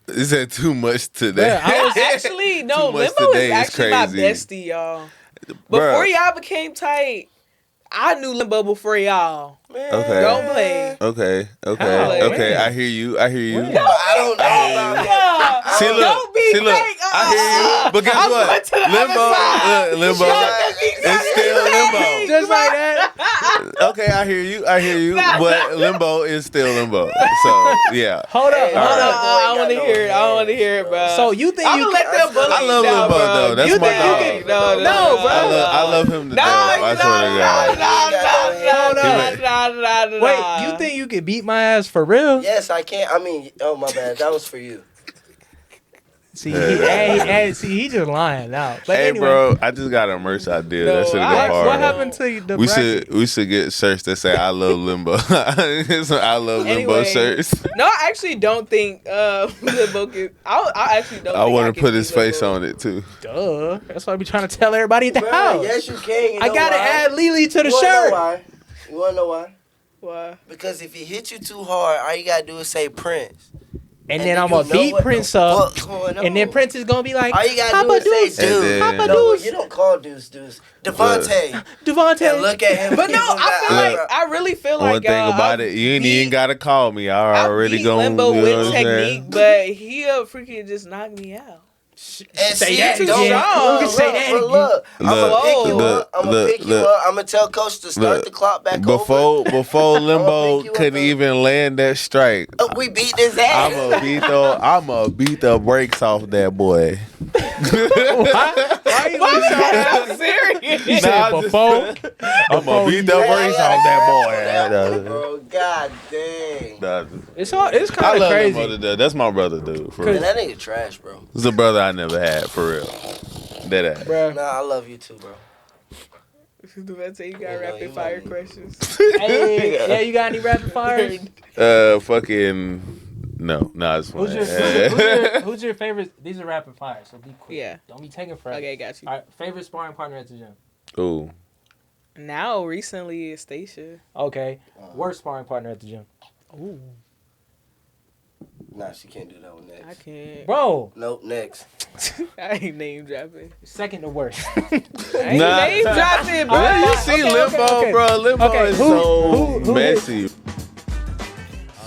Is that too much today? Yeah, I was Actually, no, Too much Limbo today is is actually my crazy. bestie, y'all. Bruh. Before y'all became tight, I knew Limbo before y'all. Man, Okay. Don't play. Okay. How? Okay. When? I hear you. When? I don't know about that. See, look. Don't be See, look. fake. I hear you. But guess I'm what? going to the other side. Limbo. It's still Limbo. Just like that. Okay, I hear you. But Limbo is still Limbo. So yeah. Hold up. Hey, Hold all up. right. I want to hear it. I want to hear it, bro. So you think I'm you gonna let them bully I love you down, Limbo, bro. though. That's you my think dog. you can? No, bro. I love him to death. I swear to God. Wait, you think you could beat my ass for real? Yes, I can. I mean, oh my bad. That was for you. See, he just lying now. But Hey, anyway, bro, I just got a merch idea. No, That should I- go hard. what happened to the We bracket? should get shirts that say "I love Limbo." So I love Limbo Anyway. shirts. No, I actually don't think Limbo can. I actually don't. I think want to can put beat his face Limbo. on it too. Duh. That's what I be trying to tell everybody at the Bro, house. yes, you can. You I know gotta why? add Lily to the You wanna know shirt. why? You wanna know why? Why? Because if he hit you too hard, all you gotta do is say Prince. And then I'm gonna beat Prince up, and then Prince is gonna be like, all you gotta Papa do is Deuce, say Deuce. Papa No, Deuce. you don't call Deuce. Devontae. And look at him. But no, I feel like I really feel like one thing about it, you ain't even gotta call me. I already go Limbo you know with technique, but he freaking just knocked me out. And say see, that don't again. Say that but again. look, I'm gonna pick you up. I'm gonna pick you look. up. I'm gonna tell coach to start the clock back over. Before Limbo couldn't even land that strike, We beat his ass. I'ma beat the brakes off that boy. Why you so serious? You said before? I'ma beat the brakes off that boy. Bro, god dang. It's I kind of love crazy. Limbo to death. That's my brother, dude. For Man, real. that nigga trash, bro. It's a brother I never had, for real. That ass. Bruh. Nah, I love you too, bro. Devontae, you got rapid fire questions. Hey, yeah, you got any rapid fires? Fucking no, it's fine. Who's your favorite? These are rapid fire, so be quick. Yeah. Don't be taking forever. Okay, got you. All right, favorite sparring partner at the gym? Ooh. Now, recently, it's Stacia. Okay. Worst sparring partner at the gym? Ooh. Nah, she can't do that one I next. can't. Bro. Nope, next. I ain't name dropping. Second to worst. I ain't name dropping, bro. You see Limbo, bro. Limbo is so messy.